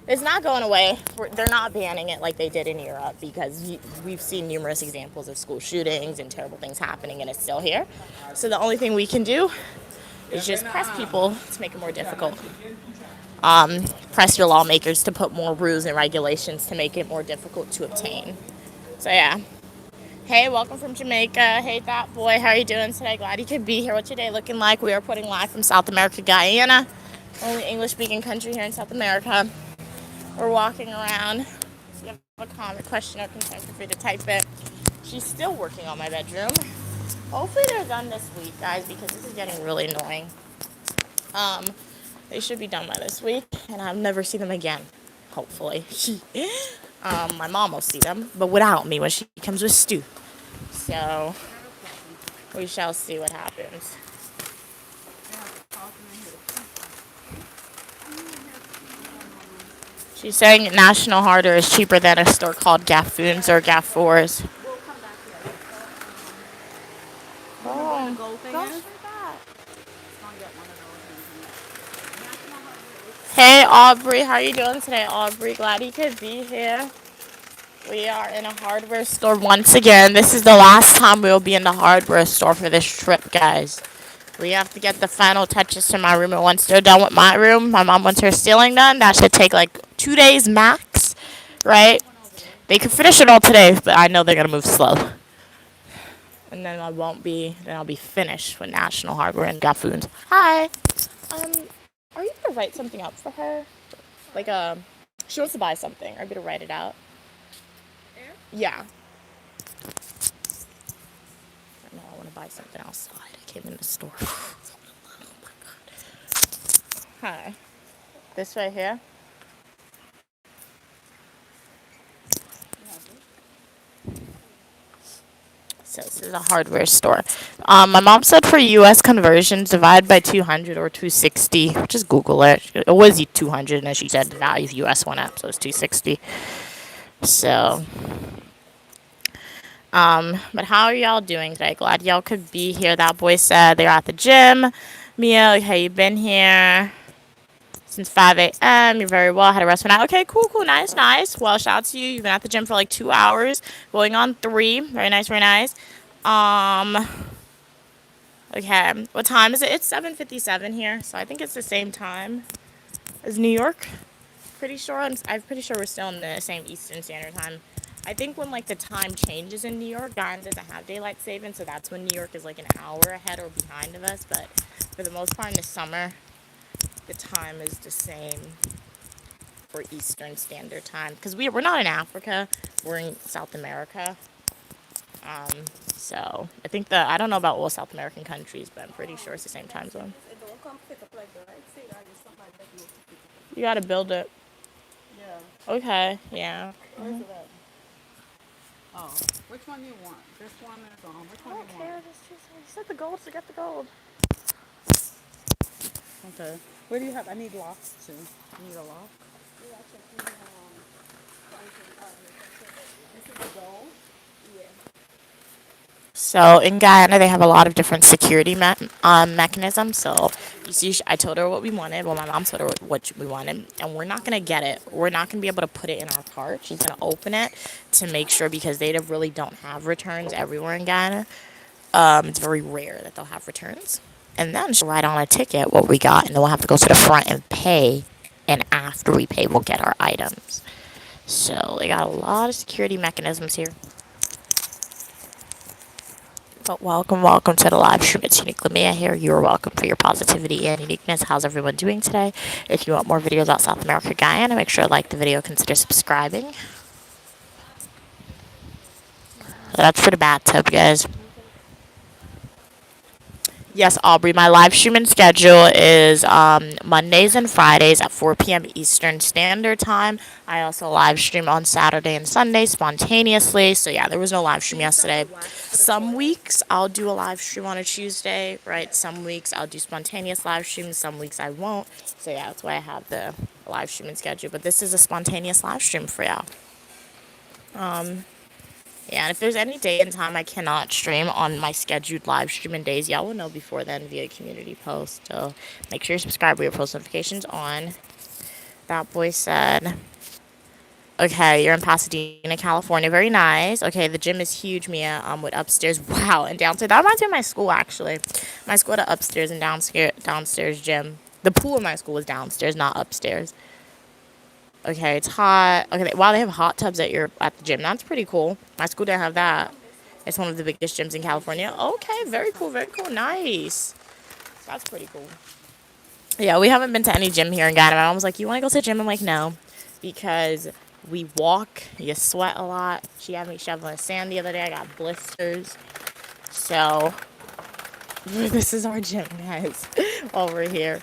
[SPEAKER 4] it's not going away. They're not banning it like they did in Europe, because we've seen numerous examples of school shootings and terrible things happening, and it's still here. So the only thing we can do is just press people to make it more difficult. Press your lawmakers to put more rules and regulations to make it more difficult to obtain. So yeah. Hey, welcome from Jamaica. Hey, that boy, how are you doing today? Glad you could be here. What's your day looking like? We are putting live from South America, Guyana, only English-speaking country here in South America. We're walking around. If you have a comment, question, or concern, feel free to type it. She's still working on my bedroom. Hopefully they're done this week, guys, because this is getting really annoying. They should be done by this week, and I'll never see them again. Hopefully. My mom will see them, but without me when she comes with Stu. So we shall see what happens. She's saying National Harder is cheaper than a store called Gaffoons or Gaffors. Oh, go for that. Hey Aubrey, how are you doing today, Aubrey? Glad you could be here. We are in a hardware store once again. This is the last time we'll be in the hardware store for this trip, guys. We have to get the final touches to my room, and once they're done with my room, my mom wants her ceiling done. That should take like 2 days max, right? They could finish it all today, but I know they're gonna move slow. And then I'll be finished with National Hardware and Gaffoons. Hi. Are you gonna write something up for her? Like she wants to buy something. Are you gonna write it out? Yeah. No, I want to buy something outside. I came in the store. Oh my god. Hi. This right here. So this is a hardware store. My mom said for U.S. conversions, divide by 200 or 260. Just Google it. It was 200, and then she said the value of U.S. went up, so it's 260. So, but how are y'all doing today? Glad y'all could be here. That boy said they're at the gym. Mia, how you been here? Since 5 a.m. You're very well. Had a rest for now. Okay, cool. Nice. Well, shout out to you. You've been at the gym for like 2 hours, going on 3. Very nice. Okay. What time is it? It's 7:57 here, so I think it's the same time as New York. I'm pretty sure we're still in the same Eastern Standard Time. I think when like the time changes in New York, Guyana doesn't have daylight saving, so that's when New York is like an hour ahead or behind of us. But for the most part in the summer, the time is the same for Eastern Standard Time, because we're not in Africa, we're in South America. So I think I don't know about all South American countries, but I'm pretty sure it's the same time zone. You gotta build it. Yeah. Okay. Yeah.
[SPEAKER 3] Where's it at? Oh, which one do you want? This one is on. Which one do you want?
[SPEAKER 4] You said the gold, so get the gold.
[SPEAKER 3] Okay. Where do you have? I need locks too. You need a lock? This is the gold?
[SPEAKER 4] So in Guyana, they have a lot of different security mechanisms. So you see, I told her what we wanted. Well, my mom told her what we wanted, and we're not gonna get it. We're not gonna be able to put it in our cart. She's gonna open it to make sure, because they really don't have returns everywhere in Guyana. It's very rare that they'll have returns. And then she'll write on a ticket what we got, and then we'll have to go to the front and pay. And after we pay, we'll get our items. So they got a lot of security mechanisms here. But welcome to the live stream. It's Unique Lamia here. You're welcome for your positivity and uniqueness. How's everyone doing today? If you want more videos about South America, Guyana, make sure to like the video, consider subscribing. So that's for the bathtub, guys. Yes, Aubrey, my live streaming schedule is Mondays and Fridays at 4 p.m. Eastern Standard Time. I also live stream on Saturday and Sunday spontaneously. So, yeah, there was no live stream yesterday. Some weeks I'll do a live stream on a Tuesday, right? Some weeks I'll do spontaneous live streams. Some weeks I won't. So, yeah, that's why I have the live streaming schedule. But this is a spontaneous live stream for y'all. Yeah, and if there's any day and time I cannot stream on my scheduled live streaming days, y'all will know before then via community post. So make sure you subscribe with your post notifications on. That boy said, Okay, you're in Pasadena, California. Very nice. Okay, the gym is huge, Mia. With upstairs, wow, and downstairs. That reminds me of my school actually. My school had an upstairs and downstairs gym. The pool in my school was downstairs, not upstairs. Okay, it's hot. Okay, wow, they have hot tubs at the gym. That's pretty cool. My school didn't have that. It's one of the biggest gyms in California. Okay, very cool, very cool. Nice. That's pretty cool. Yeah, we haven't been to any gym here in Ghana. My mom was like, "You want to go to the gym?" I'm like, "No," because we walk, you sweat a lot. She had me shoveling sand the other day. I got blisters. So this is our gym, guys, over here.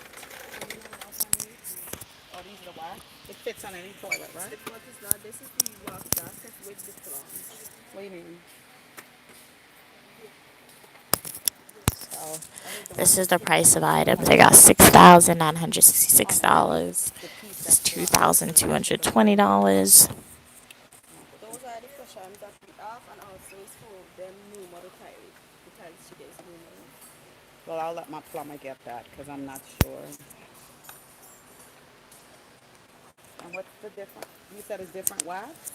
[SPEAKER 3] Oh, these are the wax? It fits on any toilet, right? What is that? This is the wax jacket with the plunge. What do you mean?
[SPEAKER 4] So this is the price of items. I got $6,966. It's $2,220.
[SPEAKER 5] Those are the questions that we ask, and also it's for them new model type. The type students new model.
[SPEAKER 3] Well, I'll let my plumber get that because I'm not sure. And what's the difference? You said it's different wax?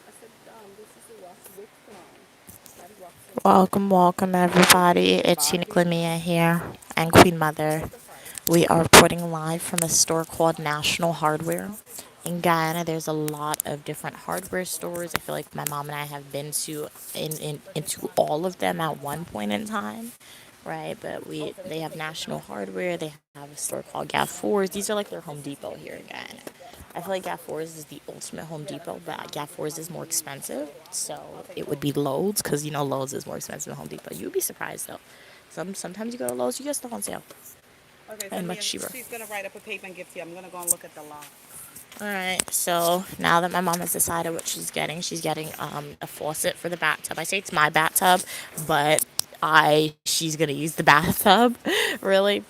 [SPEAKER 5] I said, this is the wax with that is wax.
[SPEAKER 4] Welcome, welcome, everybody. It's Unique Mia here and Queen Mother. We are reporting live from a store called National Hardware. In Guyana, there's a lot of different hardware stores. I feel like my mom and I have been to into all of them at one point in time, right? But they have National Hardware. They have a store called Gap Fours. These are like their Home Depot here in Guyana. I feel like Gap Fours is the ultimate Home Depot, but Gap Fours is more expensive. So it would be Lowe's, because Lowe's is more expensive than Home Depot. You'd be surprised though. Sometimes you go to Lowe's, you get stuff on sale.
[SPEAKER 3] Okay,
[SPEAKER 4] And much cheaper.
[SPEAKER 3] she's going to write up a paper and give to you. I'm going to go and look at the lot.
[SPEAKER 4] All right, so now that my mom has decided what she's getting a faucet for the bathtub. I say it's my bathtub, but she's gonna use the bathtub, really.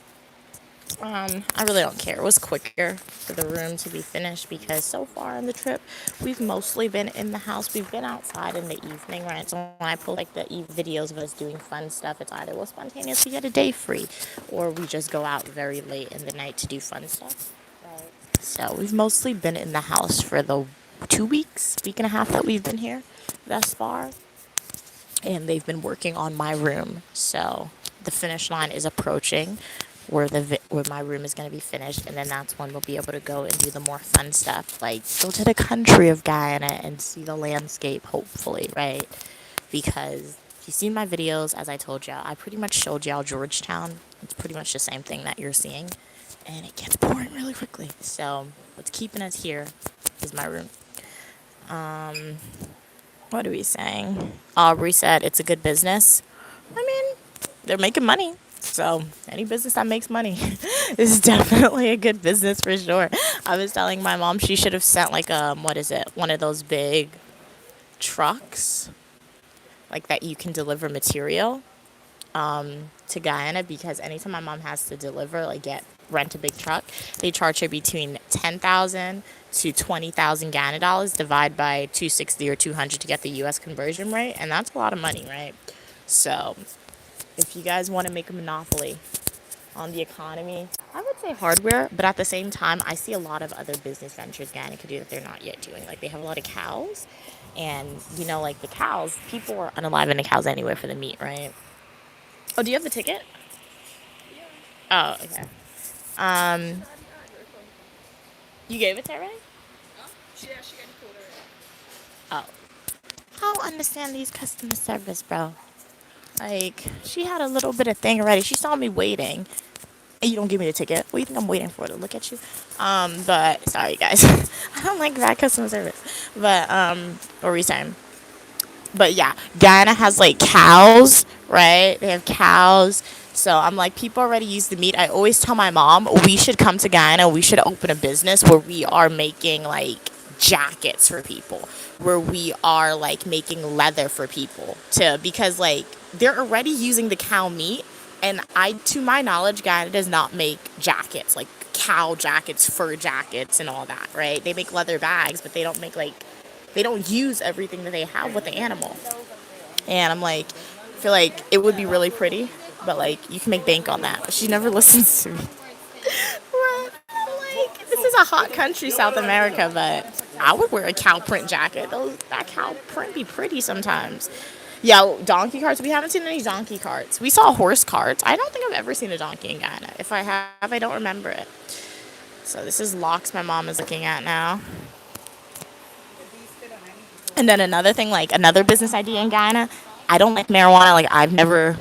[SPEAKER 4] I really don't care. It was quicker for the room to be finished because so far on the trip, we've mostly been in the house. We've been outside in the evening, right? So when I pull like the videos of us doing fun stuff, it's either we'll spontaneously get a day free, or we just go out very late in the night to do fun stuff. So we've mostly been in the house for the 2 weeks, week and a half that we've been here thus far. And they've been working on my room. So the finish line is approaching where my room is going to be finished. And then that's when we'll be able to go and do the more fun stuff. Like go to the country of Guyana and see the landscape, hopefully, right? Because if you've seen my videos, as I told y'all, I pretty much showed y'all Georgetown. It's pretty much the same thing that you're seeing. And it gets boring really quickly. So what's keeping us here is my room. What are we saying? Aubrey said it's a good business. I mean, they're making money. So any business that makes money is definitely a good business for sure. I was telling my mom she should have sent like one of those big trucks, like that you can deliver material to Guyana, because anytime my mom has to deliver, like rent a big truck, they charge her between 10,000 to 20,000 Ghana dollars, divide by 260 or 200 to get the U.S. conversion rate, and that's a lot of money, right? So if you guys want to make a monopoly on the economy, I would say hardware, but at the same time, I see a lot of other business ventures Guyana could do that they're not yet doing. Like they have a lot of cows, and like the cows, people are unaliving the cows anyway for the meat, right? Oh, do you have the ticket? Oh, okay. You gave it to her, right?
[SPEAKER 5] She got the code already.
[SPEAKER 4] Oh. I don't understand these customer service, bro. Like, she had a little bit of thing already. She saw me waiting. And you don't give me the ticket. What do you think I'm waiting for? To look at you? But, sorry, guys. I don't like that customer service. But, what were you saying? But, yeah. Guyana has, like, cows, right? They have cows. So I'm like, people already use the meat. I always tell my mom, we should come to Guyana. We should open a business where we are making, like, jackets for people. Where we are, like, making leather for people. Because, like, they're already using the cow meat. And to my knowledge, Guyana does not make jackets. Like, cow jackets, fur jackets, and all that, right? They make leather bags, but they don't make, like, they don't use everything that they have with the animal. And I'm like, I feel like it would be really pretty. But, like, you can make bank on that. She never listens to me. Like, this is a hot country, South America, but I would wear a cow print jacket. That cow print be pretty sometimes. Yeah, donkey carts. We haven't seen any donkey carts. We saw horse carts. I don't think I've ever seen a donkey in Guyana. If I have, I don't remember it. So this is locks my mom is looking at now. And then another thing, like another business idea in Guyana. I don't like marijuana. Like I've never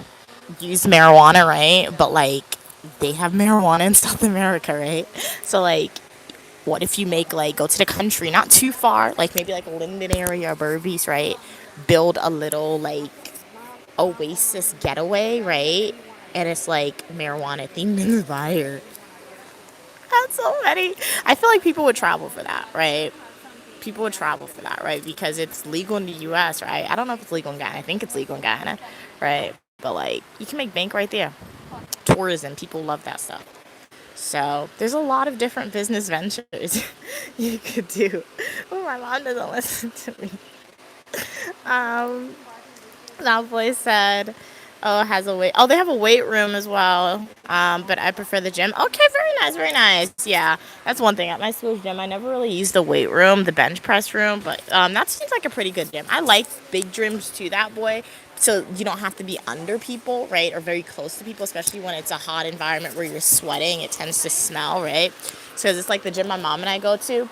[SPEAKER 4] used marijuana, right? But like they have marijuana in South America, right? So like what if you make like go to the country, not too far, like maybe like Linden area or Berbice, right? Build a little like oasis getaway, right? And it's like marijuana themed in the fire. That's so funny. I feel like people would travel for that, right? People would travel for that, right? Because it's legal in the U.S., right? I don't know if it's legal in Guyana. I think it's legal in Guyana, right? But like you can make bank right there. Tourism, people love that stuff. So there's a lot of different business ventures you could do. Oh, my mom doesn't listen to me. Um, that boy said, "Oh, it has a weight. Oh, they have a weight room as well. But I prefer the gym. Okay, very nice, very nice. Yeah, that's one thing at my school's gym. I never really used the weight room, the bench press room, but that seems like a pretty good gym. I like big gyms too. That boy." So you don't have to be under people, right, or very close to people, especially when it's a hot environment where you're sweating. It tends to smell, right? So it's like the gym my mom and I go to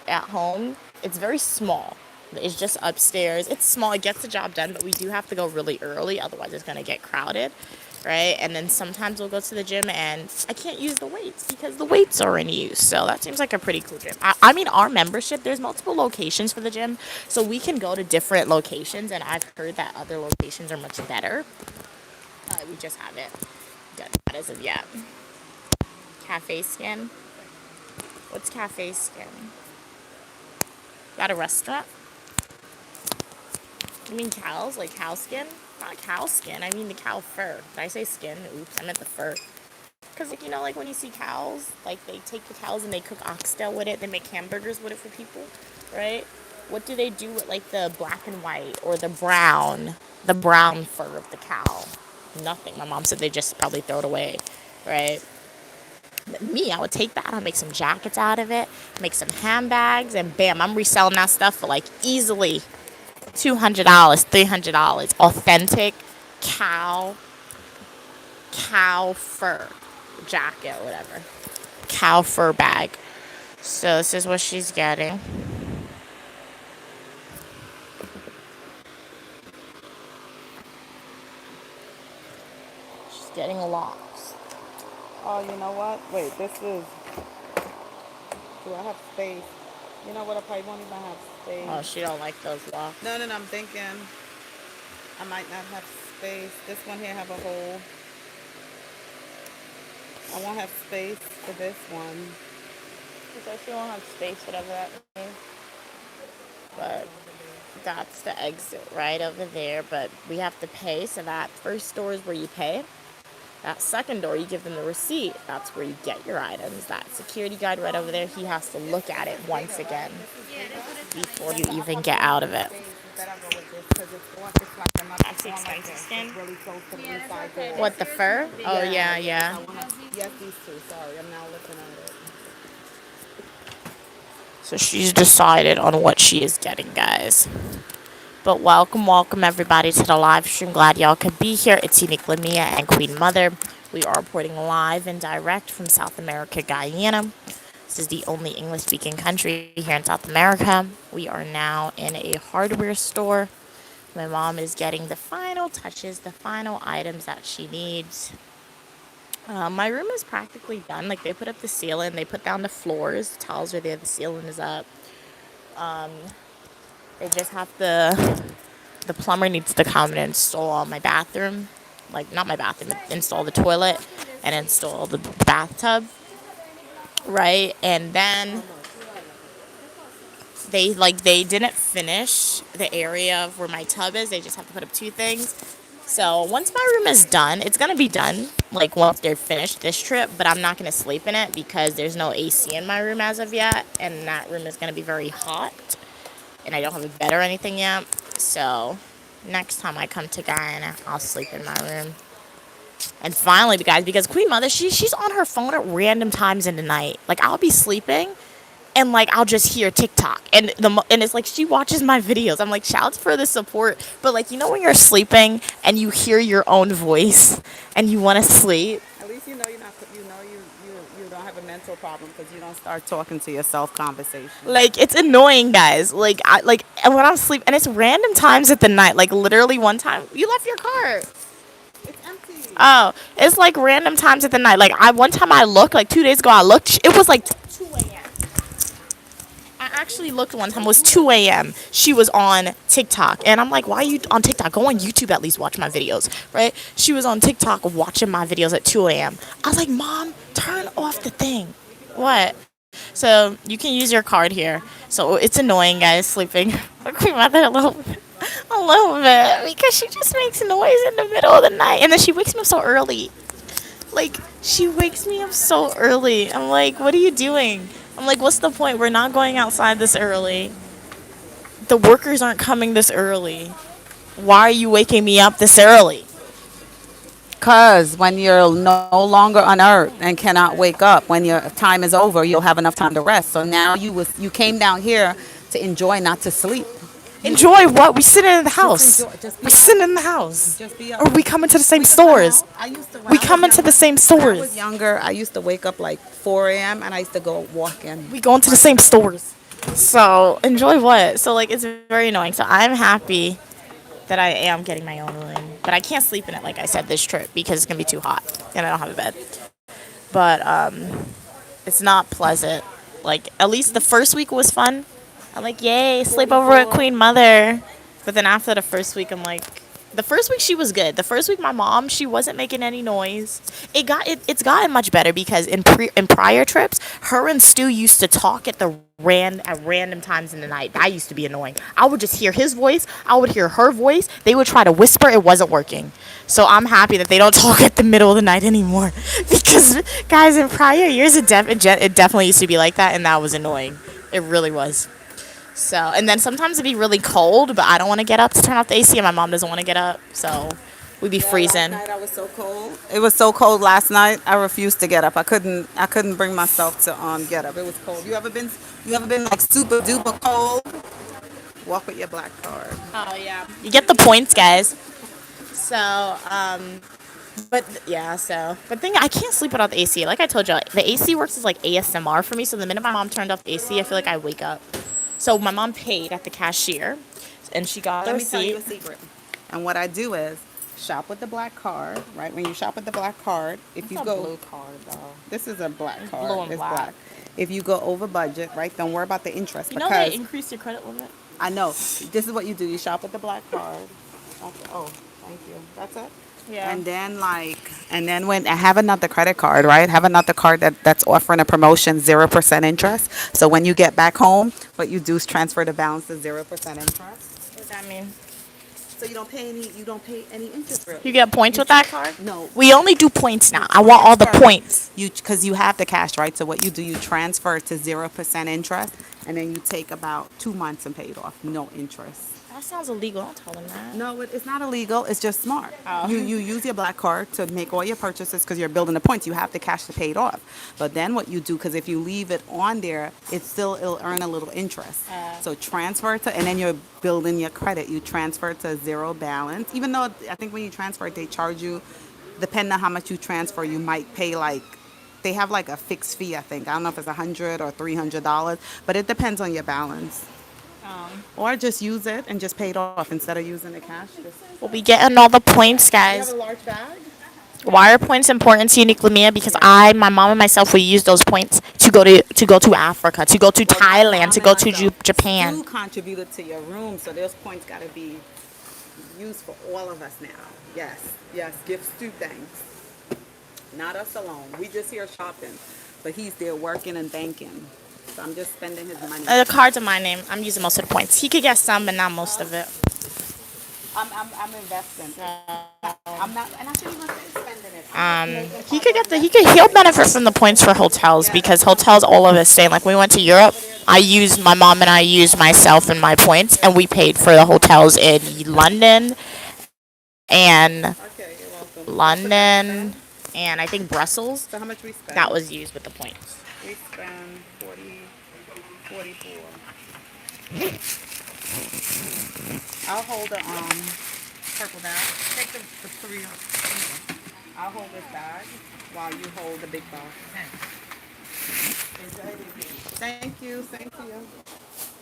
[SPEAKER 4] at home. It's very small. It's just upstairs. It's small. It gets the job done, but we do have to go really early. Otherwise, it's going to get crowded, right? And then sometimes we'll go to the gym and I can't use the weights because the weights are in use. So that seems like a pretty cool gym. I mean, our membership, there's multiple locations for the gym. So we can go to different locations. And I've heard that other locations are much better. We just haven't done that as of yet. Cafe Skin. What's Cafe Skin? Got a restaurant? You mean cows? Like cow skin? Not cow skin. I mean the cow fur. Did I say skin? Oops, I meant the fur. Because, like, you know, like when you see cows, like they take the cows and they cook oxtail with it. They make hamburgers with it for people, right? What do they do with, like, the black and white or the brown fur of the cow? Nothing. My mom said they just probably throw it away, right? But me, I would take that. I'll make some jackets out of it, make some handbags, and bam, I'm reselling that stuff for, like, easily $200, $300, authentic cow fur jacket, whatever, cow fur bag. So this is what she's getting. She's getting locks.
[SPEAKER 3] Oh, you know what? Wait, this is. Do I have space? You know what? I probably won't even have space.
[SPEAKER 4] Oh, she don't like those locks.
[SPEAKER 3] No, I'm thinking I might not have space. This one here have a hole. I won't have space for this one.
[SPEAKER 4] She says she won't have space, whatever that means. But that's the exit right over there. But we have to pay. So that first door is where you pay. That second door, you give them the receipt. That's where you get your items. That security guard right over there, he has to look at it once again before you even get out of it. That's the expensive skin. What, the fur? Oh, yeah.
[SPEAKER 3] Yes, these two. Sorry, I'm now looking at it.
[SPEAKER 4] So she's decided on what she is getting, guys. But welcome everybody to the live stream. Glad y'all could be here. It's Unique Lamia and Queen Mother. We are reporting live and direct from South America, Guyana. This is the only English-speaking country here in South America. We are now in a hardware store. My mom is getting the final touches, the final items that she needs. My room is practically done. Like, they put up the ceiling, they put down the floors, the towels are there, the ceiling is up. They just have the plumber needs to come and install my bathroom. Like, not my bathroom, install the toilet and install the bathtub. Right? And then they didn't finish the area of where my tub is. They just have to put up two things. So once my room is done, it's going to be done, like, once they're finished this trip. But I'm not going to sleep in it because there's no AC in my room as of yet. And that room is going to be very hot. And I don't have a bed or anything yet. So next time I come to Guyana, I'll sleep in my room. And finally, guys, because Queen Mother, she's on her phone at random times in the night. Like, I'll be sleeping, and like I'll just hear TikTok, and and it's like she watches my videos. I'm like, shouts for the support, but like, you know when you're sleeping and you hear your own voice and you want to sleep.
[SPEAKER 3] At least you know you're not. You know you don't have a mental problem because you don't start talking to yourself conversation.
[SPEAKER 4] Like it's annoying, guys. Like and when I'm sleep, and it's random times at the night. Like literally one time, you left your car.
[SPEAKER 3] It's empty.
[SPEAKER 4] Oh, it's like random times at the night. Like one time I looked, like 2 days ago I looked, it was like 2 a.m. I actually looked one time, it was 2 a.m. She was on TikTok. And I'm like, why are you on TikTok? Go on YouTube, at least watch my videos, right? She was on TikTok watching my videos at 2 a.m. I was like, Mom, turn off the thing. What? So you can use your card here. So it's annoying, guys, sleeping. Queen Mother a little bit, because she just makes noise in the middle of the night. And then she wakes me up so early. Like, she wakes me up so early. I'm like, what are you doing? I'm like, what's the point? We're not going outside this early. The workers aren't coming this early. Why are you waking me up this early?
[SPEAKER 3] Because when you're no longer on earth and cannot wake up, when your time is over, you'll have enough time to rest. So now you came down here to enjoy, not to sleep.
[SPEAKER 4] Enjoy what? We sit in the house.
[SPEAKER 3] enjoy- just be
[SPEAKER 4] We sit in the house.
[SPEAKER 3] Just be
[SPEAKER 4] Or we come into the same stores. We come into the same
[SPEAKER 3] When I was
[SPEAKER 4] stores.
[SPEAKER 3] younger, I used to wake up like 4 a.m. and I used to go walking.
[SPEAKER 4] We go into the same stores. So enjoy what? So like it's very annoying. So I'm happy that I am getting my own room, but I can't sleep in it like I said this trip because it's gonna be too hot and I don't have a bed. But it's not pleasant. Like at least the first week was fun. I'm like, yay, sleep over at Queen Mother. But then after the first week, I'm like, the first week she was good. The first week, my mom, she wasn't making any noise. It's gotten much better because in prior trips, her and Stu used to talk at random times in the night. That used to be annoying. I would just hear his voice. I would hear her voice. They would try to whisper. It wasn't working. So I'm happy that they don't talk at the middle of the night anymore. Because guys, in prior years, it definitely used to be like that, and that was annoying. It really was. So, and then sometimes it'd be really cold, but I don't want to get up to turn off the AC, and my mom doesn't want to get up, so we'd be freezing.
[SPEAKER 3] Last night I was so cold. It was so cold last night. I refused to get up. I couldn't bring myself to get up. It was cold. You ever been like super duper cold? Walk with your black card.
[SPEAKER 4] Oh yeah, you get the points, guys. So, but thing I can't sleep without the AC. Like I told you, the AC works as like ASMR for me. So the minute my mom turned off the AC, I feel like I wake up. So my mom paid at the cashier, and she got
[SPEAKER 3] Let
[SPEAKER 4] a
[SPEAKER 3] me tell you a
[SPEAKER 4] receipt.
[SPEAKER 3] secret. And what I do is shop with the black card, right? When you shop with the black card, if you go
[SPEAKER 4] blue card though.
[SPEAKER 3] this is a black card.
[SPEAKER 4] blue and
[SPEAKER 3] It's
[SPEAKER 4] black.
[SPEAKER 3] If you go over budget, right? Don't worry about the interest
[SPEAKER 4] You know
[SPEAKER 3] because
[SPEAKER 4] they increased your credit limit.
[SPEAKER 3] I know this is what you do. You shop with the black card. Oh, thank you. That's it.
[SPEAKER 4] Yeah.
[SPEAKER 3] And then when I have another credit card, right? Have another card that's offering a promotion 0% interest. So when you get back home, what you do is transfer the balance to 0% interest.
[SPEAKER 4] What does that mean?
[SPEAKER 3] So you don't pay any interest really.
[SPEAKER 4] You get points with that card?
[SPEAKER 3] No.
[SPEAKER 4] We only do points now. I want all the points.
[SPEAKER 3] Because you have the cash, right? So what you do, you transfer it to 0% interest, and then you take about 2 months and pay it off, no interest.
[SPEAKER 4] That sounds illegal. Don't tell them that.
[SPEAKER 3] No, it's not illegal. It's just smart.
[SPEAKER 4] Oh.
[SPEAKER 3] You use your black card to make all your purchases because you're building the points. You have the cash to pay it off. But then what you do, because if you leave it on there, it'll earn a little interest. So transfer it to, and then you're building your credit. You transfer it to zero balance. Even though I think when you transfer it, they charge you, depending on how much you transfer, you might pay like, they have like a fixed fee, I think. I don't know if it's $100 or $300, but it depends on your balance. Or just use it and just pay it off instead of using the cash.
[SPEAKER 4] We'll be getting all the points, guys.
[SPEAKER 3] large bag?
[SPEAKER 4] Why are points important to Unique Lamia? Because my mom and myself, we use those points to go to Africa, to go to Thailand, to go to Japan.
[SPEAKER 3] You contributed to your room, so those points got to be used for all of us now. Yes, give Stu thanks. Not us alone. We just here shopping, but he's there working and banking. So I'm just spending his money.
[SPEAKER 4] The card's in my name. I'm using most of the points. He could get some, but not most of it.
[SPEAKER 3] I'm investing. I'm not, and I shouldn't even say spending it.
[SPEAKER 4] He'll benefit from the points for hotels because hotels all of us same. Like we went to Europe, my mom and I used myself and my points, and we paid for the hotels in London and
[SPEAKER 3] Okay, you're welcome.
[SPEAKER 4] I think Brussels.
[SPEAKER 3] So how much we spend?
[SPEAKER 4] That was used with the points.
[SPEAKER 3] We spend 40. $44. I'll hold the purple bag. Take the three. I'll hold this bag while you hold the big box. Thank you. Same to you.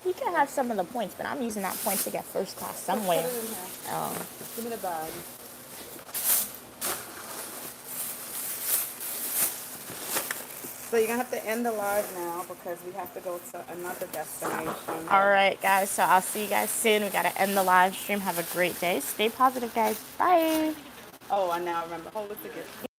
[SPEAKER 4] You can have some of the points, but I'm using that points to get first class somewhere.
[SPEAKER 3] Put it in here.
[SPEAKER 4] Oh.
[SPEAKER 3] Give me the bag. So you're gonna have to end the live now because we have to go to another destination.
[SPEAKER 4] All right, guys. So I'll see you guys soon. We gotta end the live stream. Have a great day. Stay positive, guys. Bye.
[SPEAKER 3] Oh, I now remember. Hold it together.